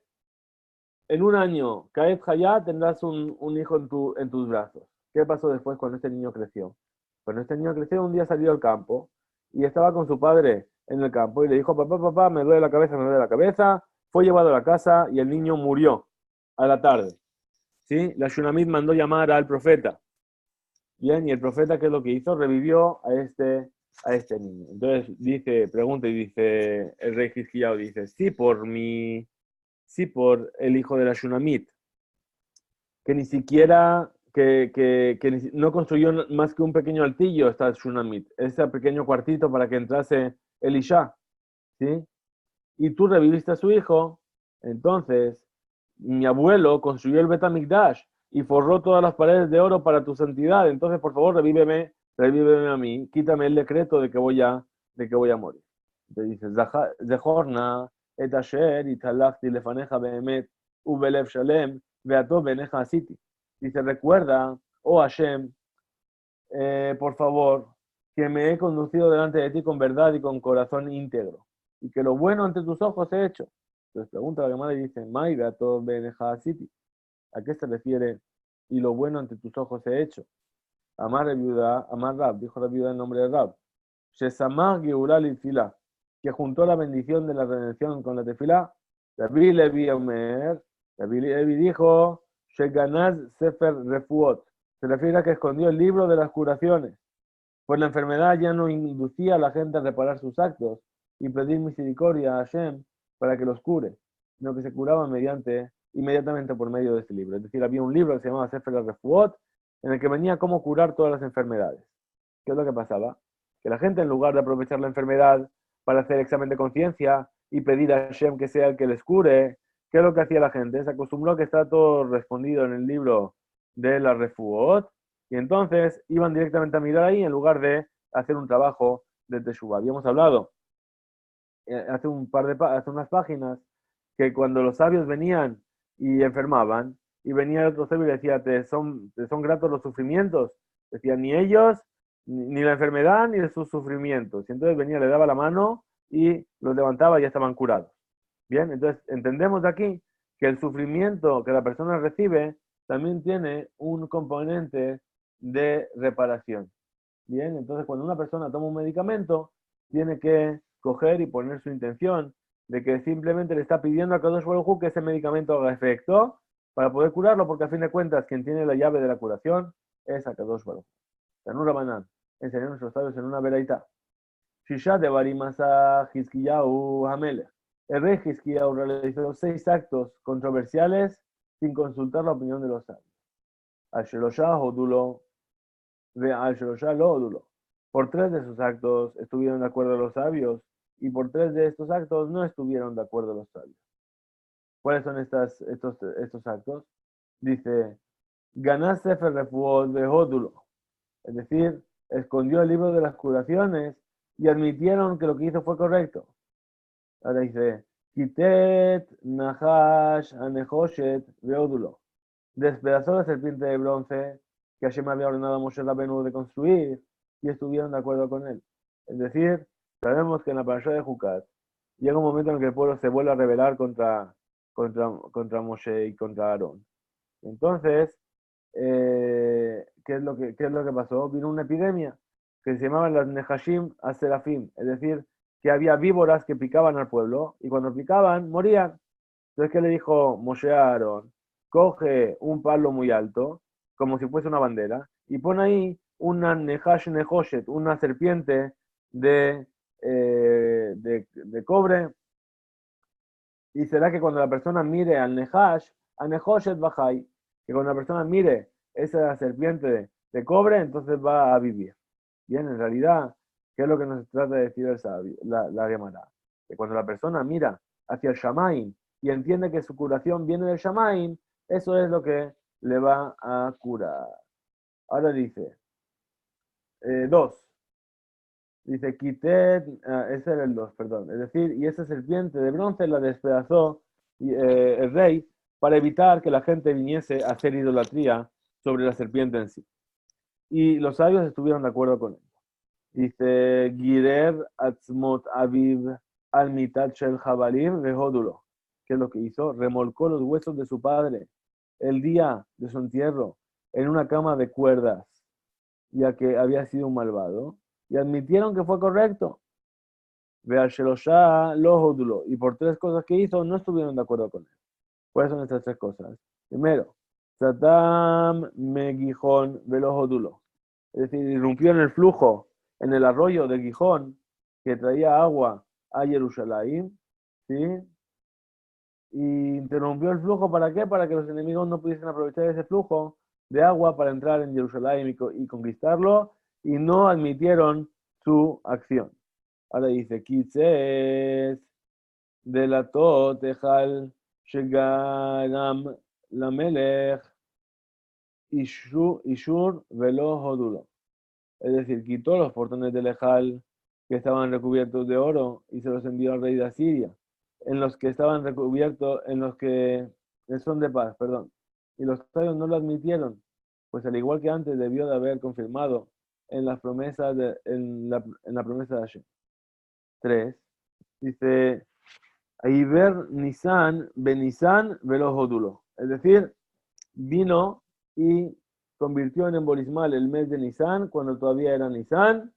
[SPEAKER 1] En un año, Kaed Hayá, tendrás un hijo en tus brazos. ¿Qué pasó después cuando este niño creció? Cuando este niño creció, un día salió al campo y estaba con su padre en el campo y le dijo, papá, me duele la cabeza, me duele la cabeza. Fue llevado a la casa y el niño murió a la tarde. ¿Sí? La Shunamit mandó llamar al profeta. Bien, y el profeta, ¿qué es lo que hizo? Revivió a este niño. Entonces pregunta y dice el rey Hizkiyahu, dice, sí por el hijo de la Shunamit, que ni siquiera, no construyó más que un pequeño altillo esta Shunamit, ese pequeño cuartito para que entrase Elisha, ¿sí? Y tú reviviste a su hijo, entonces mi abuelo construyó el Bet HaMikdash y forró todas las paredes de oro para tu santidad. Entonces, por favor, revíveme a mí, quítame el decreto de que voy a morir. Te dice, Zechorna et asher italachti lefaneja behemet ubelev shalem veato beneja asiti. Dice, recuerda, oh Hashem, por favor, que me he conducido delante de ti con verdad y con corazón íntegro, y que lo bueno ante tus ojos he hecho. Entonces pregunta la Gemara y dice, Mai beato beneja asiti. ¿A qué se refiere? Y lo bueno ante tus ojos he hecho. Amar viuda, Amar Rab, dijo la viuda en nombre de Rab. Shesamar Geural y Tefilá, que juntó la bendición de la redención con la tefilá. Rabbi Levi Omer, Rabbi Levi dijo, Sheganaz Sefer Refuot, se refiere a que escondió el libro de las curaciones, pues la enfermedad ya no inducía a la gente a reparar sus actos y pedir misericordia a Hashem para que los cure, sino que se curaban inmediatamente por medio de este libro. Es decir, había un libro que se llamaba Sefer Refuot, en el que venía cómo curar todas las enfermedades. ¿Qué es lo que pasaba? Que la gente, en lugar de aprovechar la enfermedad para hacer examen de conciencia y pedir a Hashem que sea el que les cure, ¿qué es lo que hacía la gente? Se acostumbró a que está todo respondido en el libro de la Refuot, y entonces iban directamente a mirar ahí en lugar de hacer un trabajo de Teshuvah. Habíamos hablado hace unas páginas que cuando los sabios venían y enfermaban, y venía el otro sabio y decía, ¿te son gratos los sufrimientos? Decía, ni ellos, ni la enfermedad, ni sus sufrimientos. Y entonces venía, le daba la mano y los levantaba y ya estaban curados. Bien, entonces entendemos de aquí que el sufrimiento que la persona recibe también tiene un componente de reparación. Bien, entonces cuando una persona toma un medicamento, tiene que coger y poner su intención de que simplemente le está pidiendo a Kadosh Baruj Hu que ese medicamento haga efecto para poder curarlo, porque a fin de cuentas quien tiene la llave de la curación es a Kadosh Baruj Hu. Tanur Rabanan enseñó a nuestros sabios en una veraita. Shisha de Barimasa Hizkiyahu Hamelech. El rey Hizkiyahu realizó 6 actos controversiales sin consultar la opinión de los sabios. Al-Sheloshah Odulo, Al-Sheloshah lo Odulo. Por 3 de sus actos estuvieron de acuerdo los sabios, y por 3 de estos actos no estuvieron de acuerdo los sabios. ¿Cuáles son estos actos? Dice, Ganás Sefer Refuot Behodulo, es decir, escondió el libro de las curaciones y admitieron que lo que hizo fue correcto. Ahora dice, Kitet Nahash Anehoshet Behodulo, despedazó la serpiente de bronce que Hashem había ordenado a Moshe Rabbeinu de construir, y estuvieron de acuerdo con él. Es decir, sabemos que en la parasha de Jucat llega un momento en el que el pueblo se vuelve a rebelar contra Moshe y contra Aarón. Entonces, ¿qué es lo que pasó? Vino una epidemia que se llamaba las Nehashim Aserafim, es decir, que había víboras que picaban al pueblo, y cuando picaban, morían. Entonces, ¿qué le dijo Moshe a Aarón? Coge un palo muy alto, como si fuese una bandera, y pon ahí una Nehash Nehoshet, una serpiente de cobre, y será que cuando la persona mire al Nehash, a Nehoshet Bajai, que cuando la persona mire esa serpiente de cobre, entonces va a vivir. Bien, en realidad, ¿qué es lo que nos trata de decir la Gemara? Que cuando la persona mira hacia el Shamaim y entiende que su curación viene del Shamaim, eso es lo que le va a curar. Ahora dice, 2. Dice, Kitet, ese era el 2, perdón. Es decir, y esa serpiente de bronce la despedazó el rey para evitar que la gente viniese a hacer idolatría sobre la serpiente en sí. Y los sabios estuvieron de acuerdo con él. Dice, Girer Atzmot Aviv al mitad shel Jabalim vehodulo. ¿Qué es lo que hizo? Remolcó los huesos de su padre el día de su entierro en una cama de cuerdas, ya que había sido un malvado, y admitieron que fue correcto. Veal Sheloshah lo hodulo. Y por 3 cosas que hizo, no estuvieron de acuerdo con él. ¿Cuáles son estas 3 cosas? Primero, Satam Megijón velo hodulo. Es decir, irrumpió en el flujo, en el arroyo de Gijón, que traía agua a Jerusalén, ¿sí? Y interrumpió el flujo, ¿para qué? Para que los enemigos no pudiesen aprovechar ese flujo de agua para entrar en Jerusalén y conquistarlo, y no admitieron su acción. Ahora dice, Kitzes de la Totejal Shegaram Lamelech Ishur Velo Hodulo. Es decir, quitó los portones del Ejal que estaban recubiertos de oro y se los envió al rey de Asiria, en los que estaban recubiertos, en los que son de paz, perdón. Y los sabios no lo admitieron, pues al igual que antes debió de haber confirmado en las promesas en la promesa de Hashem. 3. Dice, Aiber Nisan, Benisan, Velo Hodulo. Es decir, vino y convirtió en embolismal el mes de Nisan cuando todavía era Nisan,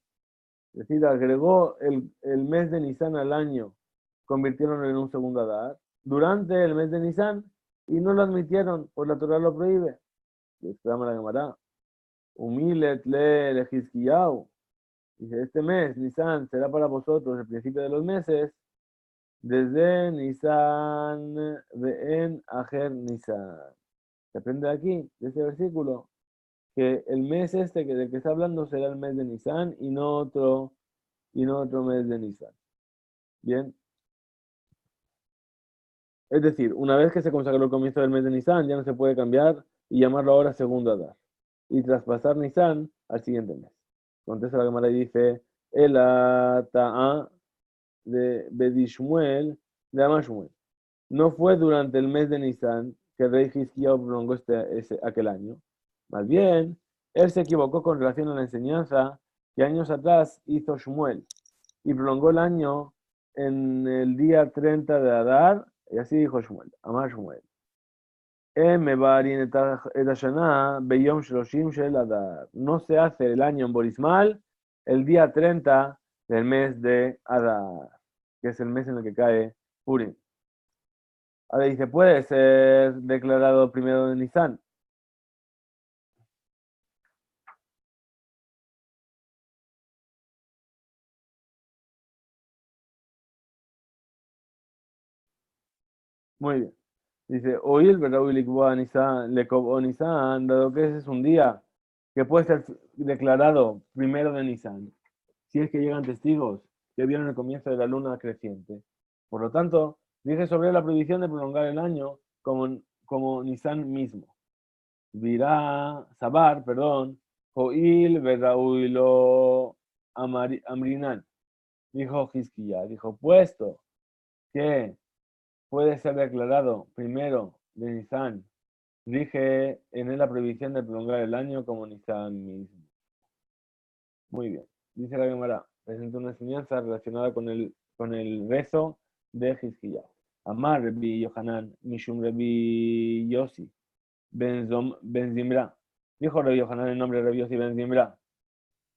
[SPEAKER 1] es decir, agregó el mes de Nisan al año, convirtieron en un segundo Adar, durante el mes de Nisan, y no lo admitieron, pues la Torah lo prohíbe. Y exclama la Gemara, Humilet le Hizkiyahu. Dice, este mes, Nisan, será para vosotros el principio de los meses, desde Nisan ve'en ajer Nisan. Se aprende aquí, de este versículo, que el mes este del que está hablando será el mes de Nisan y no otro mes de Nisan. Bien. Es decir, una vez que se consagró el comienzo del mes de Nisan, ya no se puede cambiar y llamarlo ahora segundo Adar. Y traspasar Nisan al siguiente mes. Contesta la Gemara y dice, el Ta'a de Bedishmuel de Amashmuel. No fue durante el mes de Nisan que el rey Hizkiyahu prolongó aquel año. Más bien, él se equivocó con relación a la enseñanza que años atrás hizo Shmuel y prolongó el año en el día 30 de Adar, y así dijo Shmuel, Amar Shmuel. No se hace el año en Borismal el día 30 del mes de Adar, que es el mes en el que cae Purim. Ahora dice, puede ser declarado primero de Nisan. Muy bien. Dice, oír, ¿verdad? Nisan, dado que ese es un día que puede ser declarado primero de Nisan, si es que llegan testigos que vieron el comienzo de la luna creciente. Por lo tanto, dice sobre la prohibición de prolongar el año como Nisan mismo. Virá, Sabar, perdón, Joil, Verauilo, Amrinan. Dijo Hizkiya, dijo, puesto que puede ser declarado primero de Nisan, dije en él la prohibición de prolongar el año como Nisan mismo. Muy bien. Dice la Gemara, presenta una enseñanza relacionada con el rezo de Hizkiya. Amar Rebi Yohanan, Mishum Rebi Yossi, Ben Zimra. Dijo Rebi Yohanan el nombre de Rebi Yossi Ben Zimra.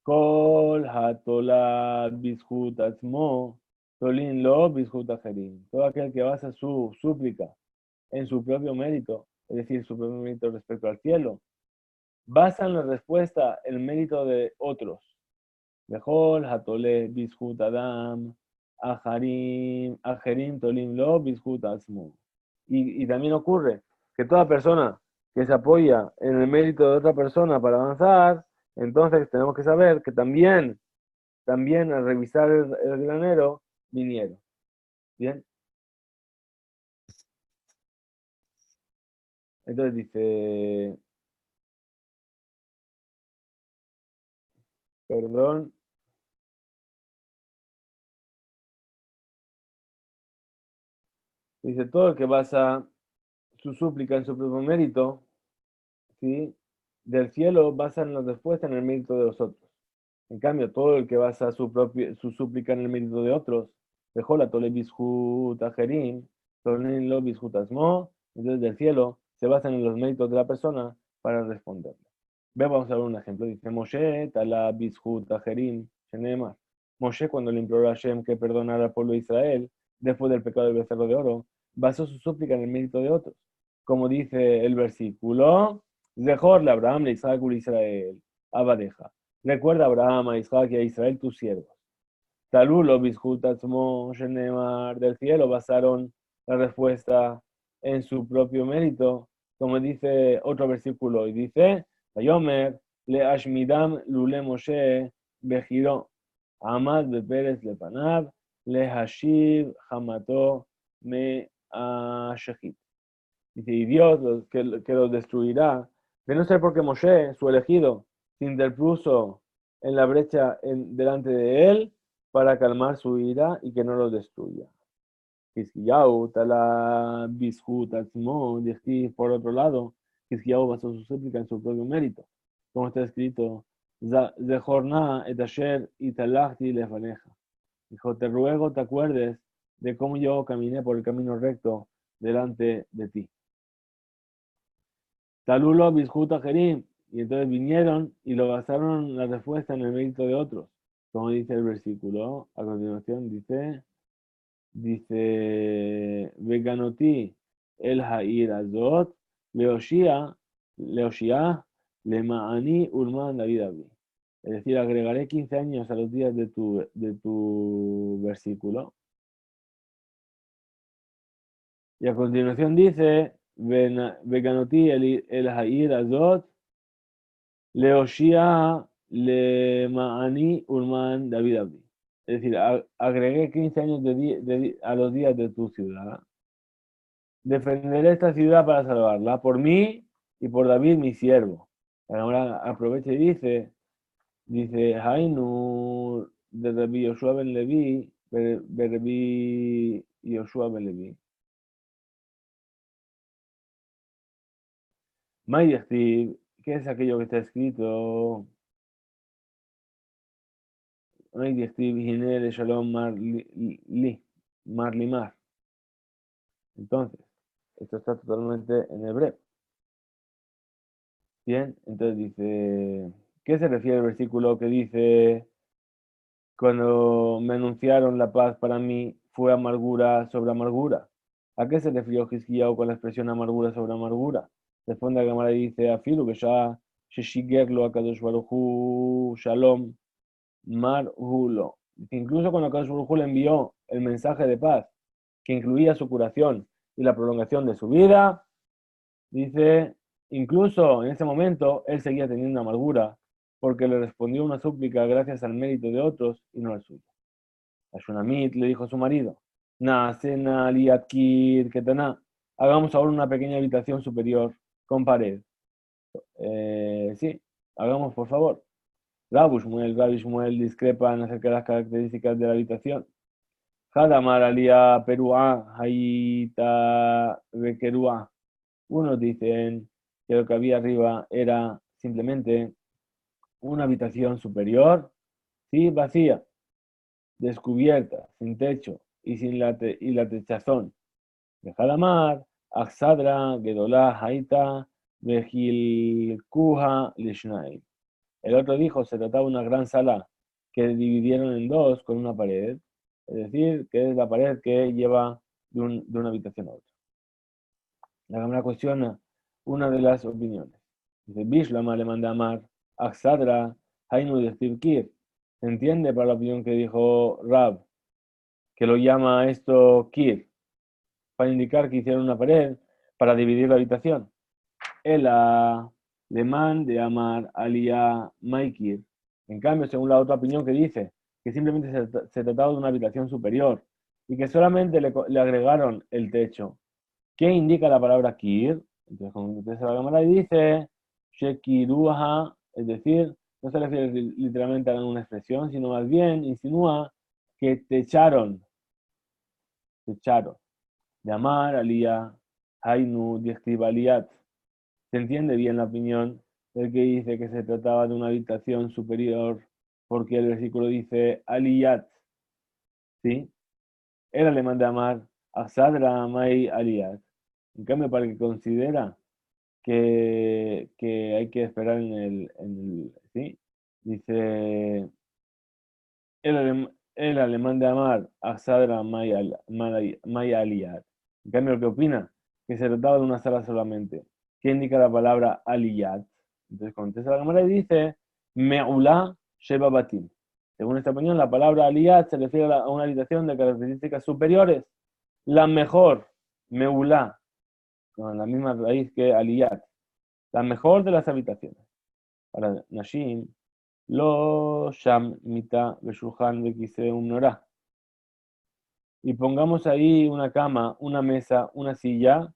[SPEAKER 1] Kol hatola bishut atzmo, tolin lo bishut acherim. Todo aquel que basa su súplica en su propio mérito, es decir, su propio mérito respecto al cielo, basa en la respuesta el mérito de otros. Mejor, Hatole, Bishut Adam, Ajerim, Tolim Lo, Bishut Asmu. Y también ocurre que toda persona que se apoya en el mérito de otra persona para avanzar, entonces tenemos que saber que también al revisar el granero, vinieron. Bien. Entonces dice, perdón, dice todo el que basa su súplica en su propio mérito, ¿sí? Del cielo basan la respuesta en el mérito de los otros. En cambio, todo el que basa su súplica en el mérito de otros, dejó la tole bishut ajerim, tolen lo bishut asmo, entonces del cielo se basan en los méritos de la persona para responderle. Vamos a ver un ejemplo. Dice Moshe, tala bishut ajerim, shenemar. Moshe, cuando le imploró a Hashem que perdonara al pueblo de Israel después del pecado del becerro de oro, basó su súplica en el mérito de otros. Como dice el versículo, Zehor le Abraham, le Isaac, le Israel, Abadeja. Recuerda a Abraham, a Isaac y a Israel, tus siervos. Talulo, Bishutatzmo, Shenemar, del cielo basaron la respuesta en su propio mérito, como dice otro versículo, y dice, Vayomer, le Ashmidam, Lule Moshe, Bejiro, Amad, Beperes, Lepanav, le Hashiv, Hamato, me Shechit. Dice, y Dios que los destruirá, de no ser porque Moshe, su elegido, se interpuso en la brecha delante de él para calmar su ira y que no los destruya. Hizkiyahu, Tala, Bishut, Atzmo, por otro lado, Hizkiyahu basó su súplica en su propio mérito, como está escrito, Zehorna et asher italachti lefaneja. Dijo, te ruego te acuerdes de cómo yo caminé por el camino recto delante de ti. Talulo Bishut Ajerim, y entonces vinieron y lo basaron la respuesta en el mérito de otros, como dice el versículo, a continuación dice, Veganoti el Ha'ir Azot, Leoshia, Lemaani Urman David Abdi. Es decir, agregaré 15 años a los días de tu versículo. Y a continuación dice, Veganoti el Ha'ir Azot, Leoshia, Lemaani Urman David Abdi. Es decir, agregué 15 años a los días de tu ciudad. Defenderé esta ciudad para salvarla, por mí y por David, mi siervo. Ahora aprovecha y dice, Hainu de Rabbi Yoshua ben Levi, Rabbi Yoshua ben Levi. Mayestiv, ¿qué es aquello que está escrito? Mayestiv, Hine de Shalom Marlimar. Entonces, esto está totalmente en hebreo. Bien, entonces dice, ¿qué se refiere al versículo que dice, cuando me anunciaron la paz para mí fue amargura sobre amargura? ¿A qué se refirió Hizkiyahu con la expresión amargura sobre amargura? Responde a Gemara y dice, Afilu que ya Sheshigerlo Akadosh Baruj Hu Shalom Mar Hulo. Incluso cuando Akadosh Baruj Hu le envió el mensaje de paz, que incluía su curación y la prolongación de su vida, dice, incluso en ese momento él seguía teniendo amargura porque le respondió una súplica gracias al mérito de otros y no al suyo. A Shunamit le dijo a su marido, Naasena liatkir ketana, hagamos ahora una pequeña habitación superior con pared. Sí, hagamos por favor. Rabbi Shmuel discrepan acerca de las características de la habitación. Hadamar alia perua haita bekerua. Unos dicen que lo que había arriba era simplemente una habitación superior, sí, vacía, descubierta, sin techo y sin la techazón. De Jalamar, Axadra, Gedolá, Haita, Kuha, Lishnai. El otro dijo, se trataba de una gran sala que dividieron en dos con una pared, es decir, que es la pared que lleva de una habitación a otra. La Cámara cuestiona una de las opiniones. Dice, Bishlama le manda a Amar, Axadra, Hainu de Kir. ¿Se entiende para la opinión que dijo Rab, que lo llama esto Kir, para indicar que hicieron una pared para dividir la habitación? Ela le de Amar Aliyah Maikir. En cambio, según la otra opinión que dice que simplemente se trataba de una habitación superior y que solamente le agregaron el techo, ¿qué indica la palabra kir? Entonces, cuando empieza la cámara y dice shekiruha, es decir, no se refiere literalmente a una expresión, sino más bien insinúa que techaron, de Amar Aliyah Hainu Diestibaliat. Se entiende bien la opinión del que dice que se trataba de una habitación superior, porque el versículo dice Aliyat, ¿sí? El alemán de Amar, Asadra Mai Aliyat. En cambio, para el que considera que hay que esperar ¿sí? Dice el alemán de Amar, Asadra Mai Aliyat. En cambio, el que opina que se trataba de una sala solamente, ¿qué indica la palabra Aliyat? Entonces contesta la cámara y dice, Me'ula Sheba Batim. Según esta opinión, la palabra Aliyat se refiere a una habitación de características superiores. La mejor, Me'ula, con la misma raíz que Aliyat. La mejor de las habitaciones. Para Nashim, Lo Sham Mita Beshulchan Bekise Umnorah. Y pongamos ahí una cama, una mesa, una silla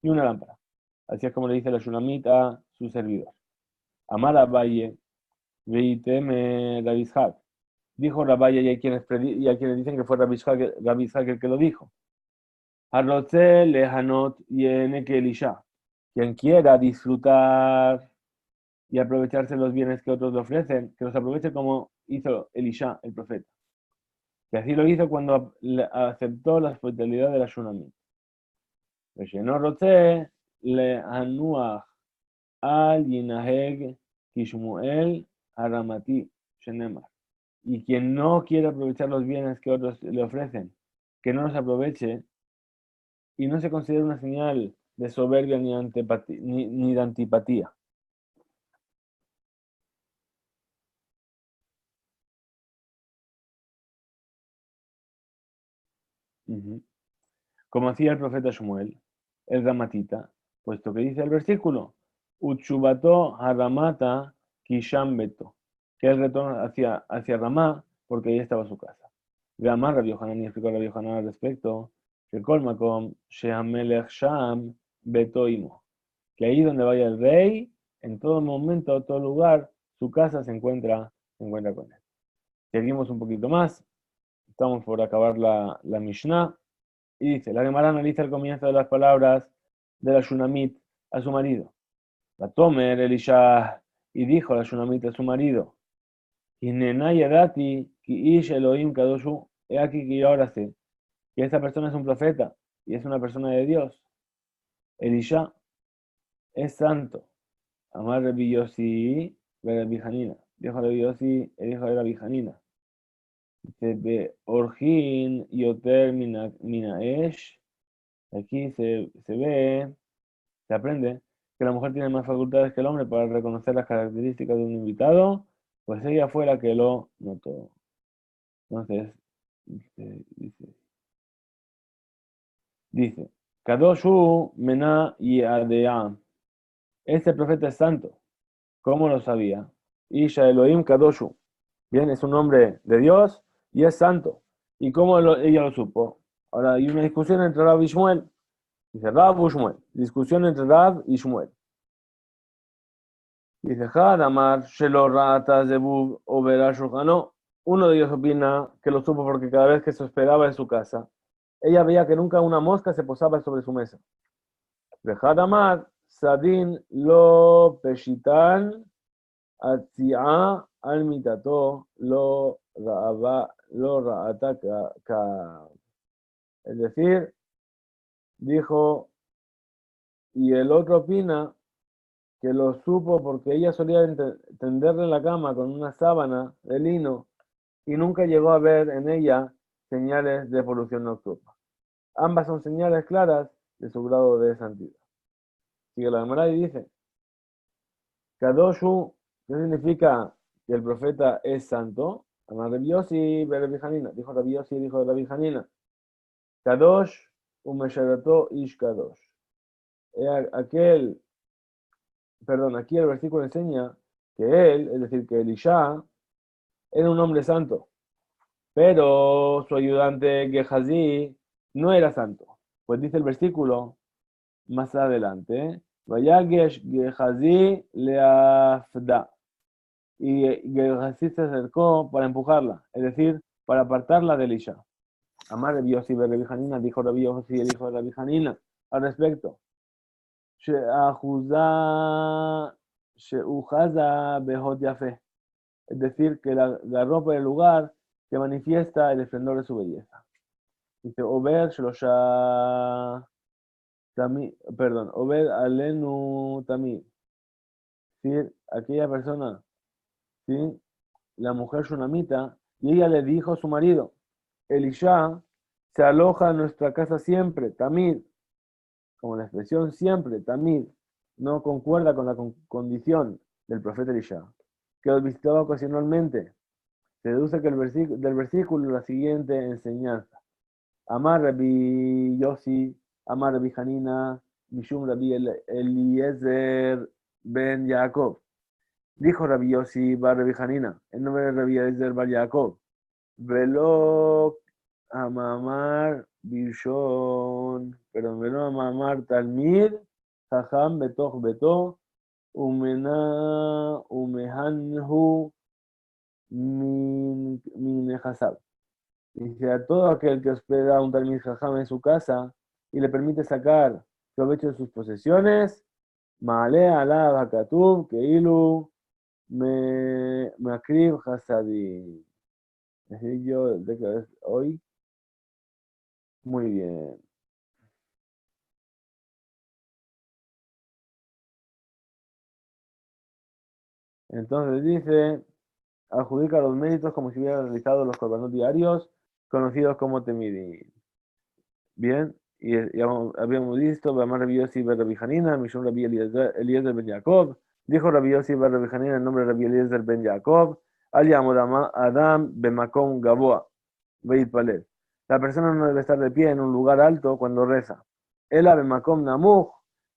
[SPEAKER 1] y una lámpara. Así es como le dice la Shulamit a su servidor. Amar a Valle, veiteme Rabishak. Dijo Rabaya y y hay quienes dicen que fue Rabishak el que lo dijo. Arroce lejanot yene que Elisha. Quien quiera disfrutar y aprovecharse los bienes que otros le ofrecen, que los aproveche como hizo Elisha, el profeta. Que así lo hizo cuando aceptó la hospitalidad de la Shunamit. Reshenor roce lehanuach al yinaheg kishmuel aramati shenemar. Y quien no quiere aprovechar los bienes que otros le ofrecen, que no los aproveche y no se considera una señal de soberbia ni de antipatía. Como hacía el profeta Shmuel, el Ramatita, puesto que dice el versículo, Uchubato Haramata Kisham Beto, que él retorna hacia Ramá porque ahí estaba su casa. Ramá, Rabbi Yohanan, y explicó Rabbi Yohanan al respecto, que Kolmakom Shehamelech Sham Beto Imo, que ahí donde vaya el rey, en todo momento, en todo lugar, su casa se encuentra con él. Seguimos un poquito más, estamos por acabar la Mishnah. Y dice, la Gemara analiza el comienzo de las palabras de la Shunamit a su marido. La Tomer Elisha, y dijo la Shunamit a su marido, Yadati ki ish Elohim kadoshu, he aquí que yo ahora sé que esta persona es un profeta y es una persona de Dios. Elisha es santo. Amar Rabbi Yossi, Rabbi Hanina. Dijo Rabbi Yossi, el hijo de Rabbi Hanina. Dice, Be Orjin Yoter Minaesh. Aquí se ve, se aprende que la mujer tiene más facultades que el hombre para reconocer las características de un invitado, pues ella fue la que lo notó. Entonces, dice, Kadoshu Mena y Adea. Este profeta es santo. ¿Cómo lo sabía? Isha Elohim Kadoshu. Bien, es un hombre de Dios y es santo. ¿Y cómo ella lo supo? Ahora hay una discusión entre Rab y Shmuel. Dice Rab y Shmuel. Discusión entre Rab y Shmuel. Dice Hadamar, Shelo Rata Zebub Obera Shulchanó. Uno de ellos opina que lo supo porque cada vez que se hospedaba en su casa, ella veía que nunca una mosca se posaba sobre su mesa. De Hadamar, Sadin Lo Peshitan Atzia Al Mitato Lo Raata Ka. Es decir, dijo, y el otro opina que lo supo porque ella solía tenderle la cama con una sábana de lino y nunca llegó a ver en ella señales de polución nocturna. Ambas son señales claras de su grado de santidad. Sigue la Gemara y dice, Kadoshu, ¿qué significa que el profeta es santo? Rabbi Yossi, Rabbi Hanina, dijo Rabbi Yossi, dijo de Rabbi Hanina, Kadosh umesharato ish kadosh. Aquí el versículo enseña que él, es decir, que Elisha, era un hombre santo, pero su ayudante Gehazi no era santo. Pues dice el versículo más adelante, Vayagesh Gehazi leafda. Y Gehazi se acercó para empujarla, es decir, para apartarla de Elisha. Amar Rabbi Yossi Rabbi Hanina, dijo Rabbi Yossi, el hijo de Rabbi Hanina, al respecto. Sheujaza behot yafe. Es decir, que la ropa del lugar que manifiesta el esplendor de su belleza. Dice, Obed Shlosha Tamid, perdón, Obed Alenu Tamid. Es decir, aquella persona, ¿sí? La mujer Shunamita, y ella le dijo a su marido, Elisha se aloja en nuestra casa siempre, Tamid, como la expresión siempre, Tamid, no concuerda con la condición del profeta Elisha, que los visitaba ocasionalmente. Se deduce que del versículo la siguiente enseñanza. Amar Rabbi Yossi, Amar Rabbi Hanina, Mishum Rabbi Eliezer ben Yaakov. Dijo Rabbi Yossi bar Rabbi Hanina, en nombre de Rabbi Eliezer bar Yaakov. Velo Amamar Bishon, pero no mamar talmid, jajam betoch beto, umehanhu min nehasab. Dice a todo aquel que hospeda a un talmid jajam en su casa y le permite sacar provecho de sus posesiones, Maale alab hakatuv keilu me akrib hasadim. Es decir, yo de que es hoy, muy bien. Entonces dice, adjudica los méritos como si hubiera realizado los corbanos diarios, conocidos como temidim. Bien, y habíamos visto, Bamar Rabbi Yossi bar Rabbi Hanina, Mishum Rabbi Eliezer ben Jacob, dijo Rabbi Yossi bar Rabbi Hanina en nombre de Rabbi Eliezer ben Jacob, Al Yamod Adam bemakom gaboa, veit palel. La persona no debe estar de pie en un lugar alto cuando reza. Ela bemakom namuch,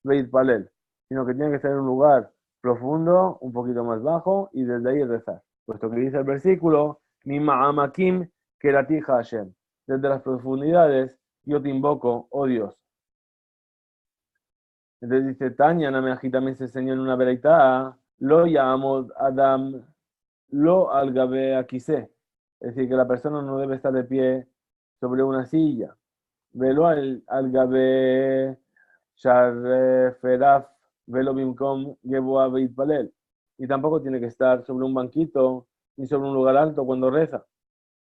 [SPEAKER 1] veit palel, sino que tiene que estar en un lugar profundo, un poquito más bajo, y desde ahí rezar. Puesto que dice el versículo, Mi ma'amakim keratija Hashem. Desde las profundidades yo te invoco, oh Dios. Entonces dice, Tanya, Nameaji también se enseñó en una bereitá, lo llamamos Adam, lo algabe aquise. Es decir, que la persona no debe estar de pie sobre una silla. Velo algabe sharferaf, velo bimkom geboa beitpalel. Y tampoco tiene que estar sobre un banquito ni sobre un lugar alto cuando reza.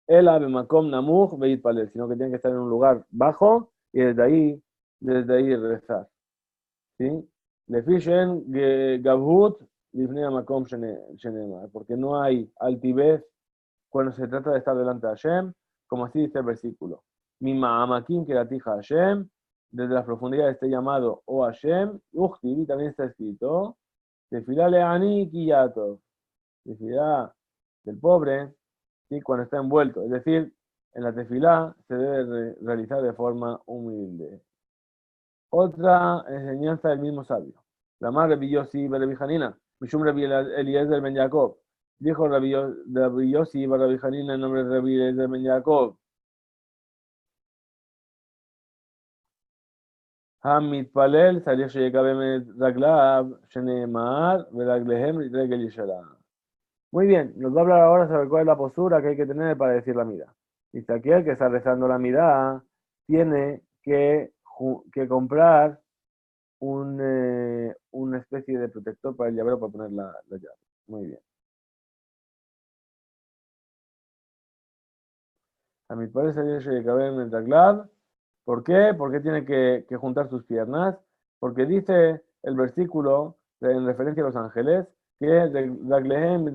[SPEAKER 1] El ave makom namuch beitpalel, sino que tiene que estar en un lugar bajo y desde ahí rezar. ¿Sí? Lefishen gabhut lifnei makom shenemar, porque no hay altivez cuando se trata de estar delante de Hashem, como así dice el versículo. Mi ma'amakim keratija Hashem, desde las profundidades este llamado o Hashem, y también está escrito, tefilá le'ani kiyatov, tefilá del pobre, ¿sí? Cuando está envuelto, es decir, en la tefilá se debe realizar de forma humilde. Otra enseñanza del mismo sabio. La más Rabbi Yossi bar Rabbi Hanina, Mishum Rabbi Eliezer ben Jacob. Dijo Rabbi Yossi bar Rabbi Hanina en nombre de Rabbi Eliezer ben Jacob. Hamid Palel, Sarich Sheyekabem Raglav, Sheneemar, Veraglehem, Regel Yishala. Muy bien, nos va a hablar ahora sobre cuál es la postura que hay que tener para decir la mirá. Dice aquí el que está rezando la mirá tiene que comprar una especie de protector para el llavero para poner la llave. Muy bien. A mi padre se le cabe en el taglab. ¿Por qué? Porque tiene que juntar sus piernas. Porque dice el versículo en referencia a los ángeles que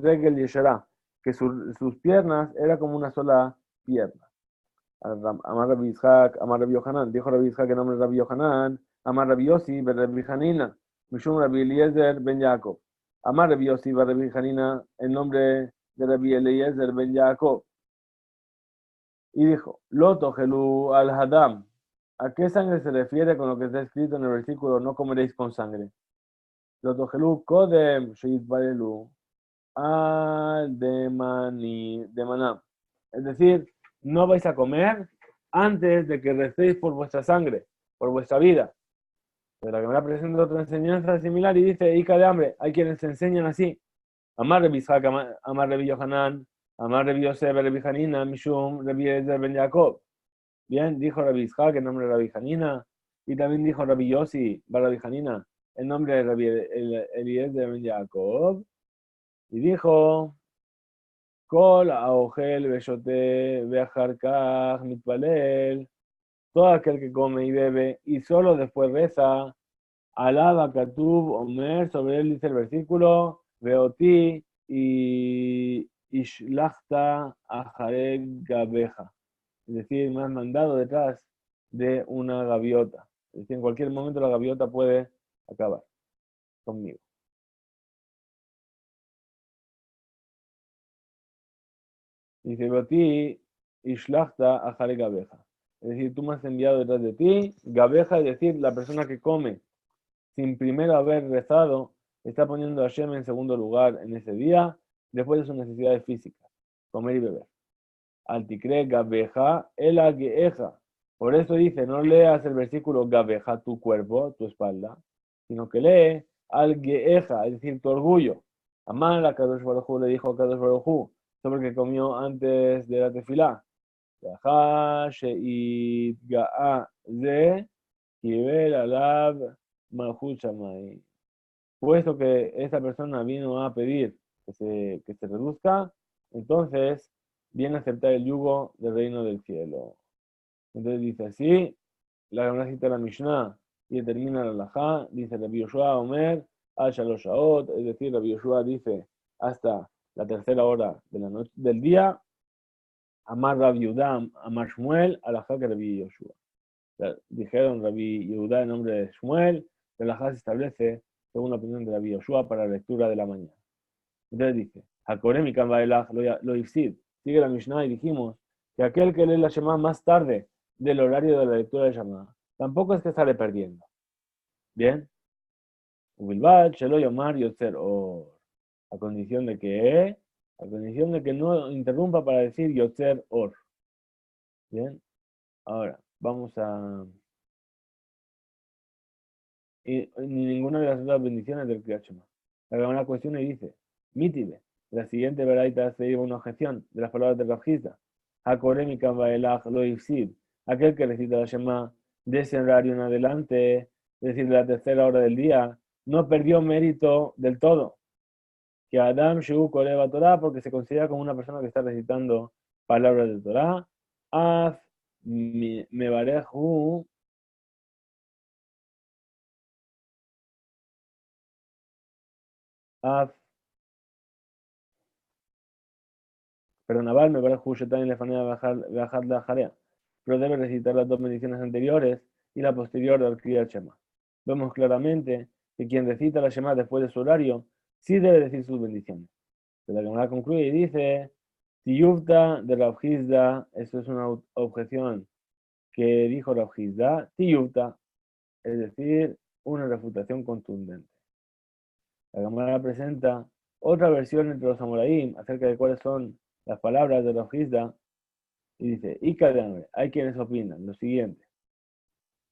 [SPEAKER 1] regel yeshara, que sus piernas era como una sola pierna. Amar Rabbi Yitzhak, Amar Rabbi Yohanan, dijo Rabbi Yitzhak en nombre de Rabbi Yohanan, Amar Rabbi Yossi, Rabbi Hanina, Mishum Rabbi Eliezer ben Jacob. Amar Rabbi Yossi, Rabbi Hanina en nombre de Rabbi Eliezer ben Jacob. Y dijo, Loto Gelu al Hadam. ¿A qué sangre se refiere con lo que está escrito en el versículo no comeréis con sangre? Loto Gelu Kodem Sheit Barelu al Demanam. Es decir, no vais a comer antes de que recéis por vuestra sangre, por vuestra vida. Pero la que me la presenta otra enseñanza similar y dice, Ica de hambre, hay quienes se enseñan así. Amar Rabbi Ishaq, Amar Rabbi Yohanan, Amar Rabbi Yosef, Rabbi Hanina, Mishum, Rabbi Eliezer ben Jacob. Bien, dijo Rabbi Ishaq en nombre de Rabbi Hanina, y también dijo Rabbi Yossi, Rabbi Hanina, en nombre de Rabbi Eliezer ben Jacob. Y dijo, Kol aogel beshote beajarkaj mitpalel, todo aquel que come y bebe y solo después reza, alaba katub omer, sobre él dice el versículo, veoti y ishlachta ajareg gabeja, es decir, me has mandado detrás de una gaviota, es decir, en cualquier momento la gaviota puede acabar conmigo. Dice, Boti ishlachta ajareg gabeja. Es decir, tú me has enviado detrás de ti, gabeja, es decir, la persona que come sin primero haber rezado, está poniendo a Hashem en segundo lugar en ese día, después de sus necesidades físicas, comer y beber. Alticre gabeja, ela geeja. Por eso dice, no leas el versículo Gabeja, tu cuerpo, tu espalda, sino que lee al Geeja, es decir, tu orgullo. Amar a Kadosh Baruj Hu, le dijo a Kadosh Baruj Hu, sobre el que comió antes de la tefilá. Puesto que esta persona vino a pedir que se reduzca, entonces viene a aceptar el yugo del reino del cielo. Entonces dice así, la Gemara cita la Mishnah y determina la halajá, dice Rabbi Yoshua Omer, al Shalosh Shaot, es decir, Rabbi Yoshua dice hasta la tercera hora de la noche, del día, Amar Rabbi Yehuda, Amar Shmuel, halajá que Rabbi Yoshua. Dijeron Rabbi Yehuda en nombre de Shmuel, la halajá se establece según la opinión de Rabbi Yoshua para la lectura de la mañana. Entonces dice, Hakorem y Kambaelach lo ifsid. Sigue la Mishnah y dijimos que aquel que lee la Shema más tarde del horario de la lectura de Shema, tampoco es que sale perdiendo. Bien. Ubilbat, Shelo Yomar Yotzer Or. A condición de que no interrumpa para decir Yotzer Or. Bien. Ahora, vamos a. Y ni ninguna de las otras bendiciones del Kriyat Shema. La una cuestión y dice, Mitibe. La siguiente veraita se lleva una objeción de las palabras de Rav Hizda. Hakorem y Kambaelach lo ifsid. Aquel que recita la Shema de ese horario en adelante, es decir, de la tercera hora del día, no perdió mérito del todo. Que Adam Shu Koreba Torah, porque se considera como una persona que está recitando palabras de Torah. Af Mebarehu. Af. Perdón, Abal Mebarehu Shetan Lefanea Bajad la Jarea. Pero debe recitar las dos bendiciones anteriores y la posterior al Kriyat Shema. Vemos claramente que quien recita la Shema después de su horario, sí debe decir sus bendiciones. De la Gemara concluye y dice, Tiyufta de Rav Hizda, esto es una objeción que dijo Rav Hizda, Tiyufta, es decir, una refutación contundente. La Gemara presenta otra versión entre los Amoraim acerca de cuáles son las palabras de Rav Hizda y dice, hay quienes opinan lo siguiente.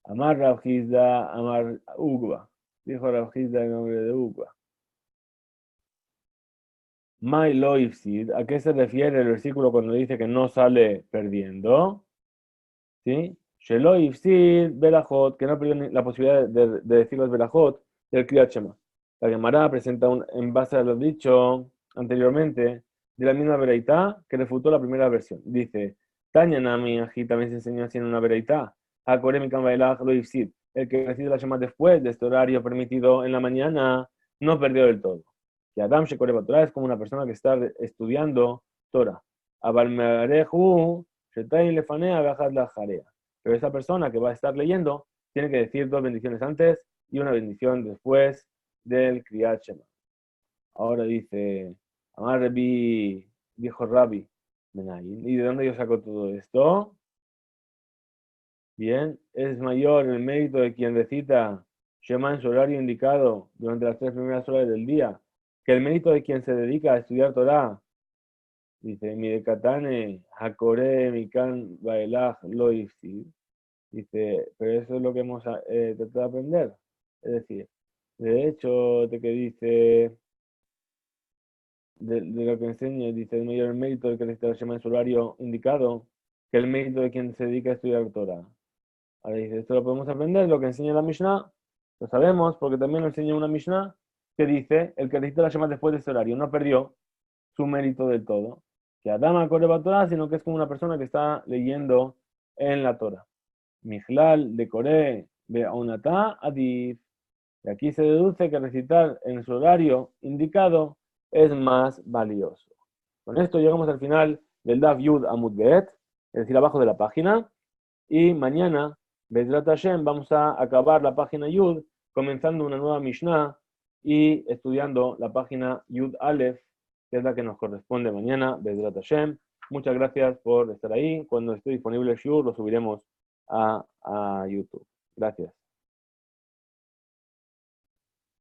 [SPEAKER 1] Amar Rav Hizda, Amar Ugba. Dijo Rav Hizda en nombre de Ugba. My Loifsid, ¿a qué se refiere el versículo cuando dice que no sale perdiendo? ¿Sí? Sheloifsid Belajot, que no perdió la posibilidad de decir los Belajot del Kriyat Shema. La Gemara presenta en base a lo dicho anteriormente de la misma Bereitá que refutó la primera versión. Dice, Tanya Nami Aji también se enseñó haciendo una Bereitá. Hakorem Kambaelach Loifsid. El que recibe la Shema después de este horario permitido en la mañana no perdió del todo. Que Adam Shekoreba Torah es como una persona que está estudiando Torah. Abalmearehu Shetain Lefanea Bajad la Jarea. Pero esa persona que va a estar leyendo tiene que decir dos bendiciones antes y una bendición después del Kriyat Shema. Ahora dice, Amar Rabbi, dijo Rabbi Menayin. ¿Y de dónde yo saco todo esto? Bien, es mayor el mérito de quien recita Shema en su horario indicado durante las 3 primeras horas del día que el mérito de quien se dedica a estudiar Torah. Dice, mi decatane, Hakore, Mikan, Baelach, Loifsi. Dice, pero eso es lo que hemos tratado de aprender. Es decir, de hecho, de que dice, de lo que enseña, dice, el mayor mérito de que recita el Shema en su horario indicado que el mérito de quien se dedica a estudiar Torah. Ahora dice, esto lo podemos aprender, lo que enseña la Mishnah, lo sabemos porque también lo enseña una Mishnah que dice, el que recita la Shema después de este horario no perdió su mérito del todo, que Adama Koreba Torah, sino que es como una persona que está leyendo en la Torah. Mijlal de Coré, Be'onatá, Adif. De aquí se deduce que recitar en su horario indicado es más valioso. Con esto llegamos al final del Daf Yud Amud Bet, es decir, abajo de la página, y mañana, Bezrat Hashem, vamos a acabar la página Yud, comenzando una nueva Mishnah y estudiando la página Yud Aleph, que es la que nos corresponde mañana, Bezrat Hashem. Muchas gracias por estar ahí. Cuando esté disponible el Shur, lo subiremos a YouTube. Gracias.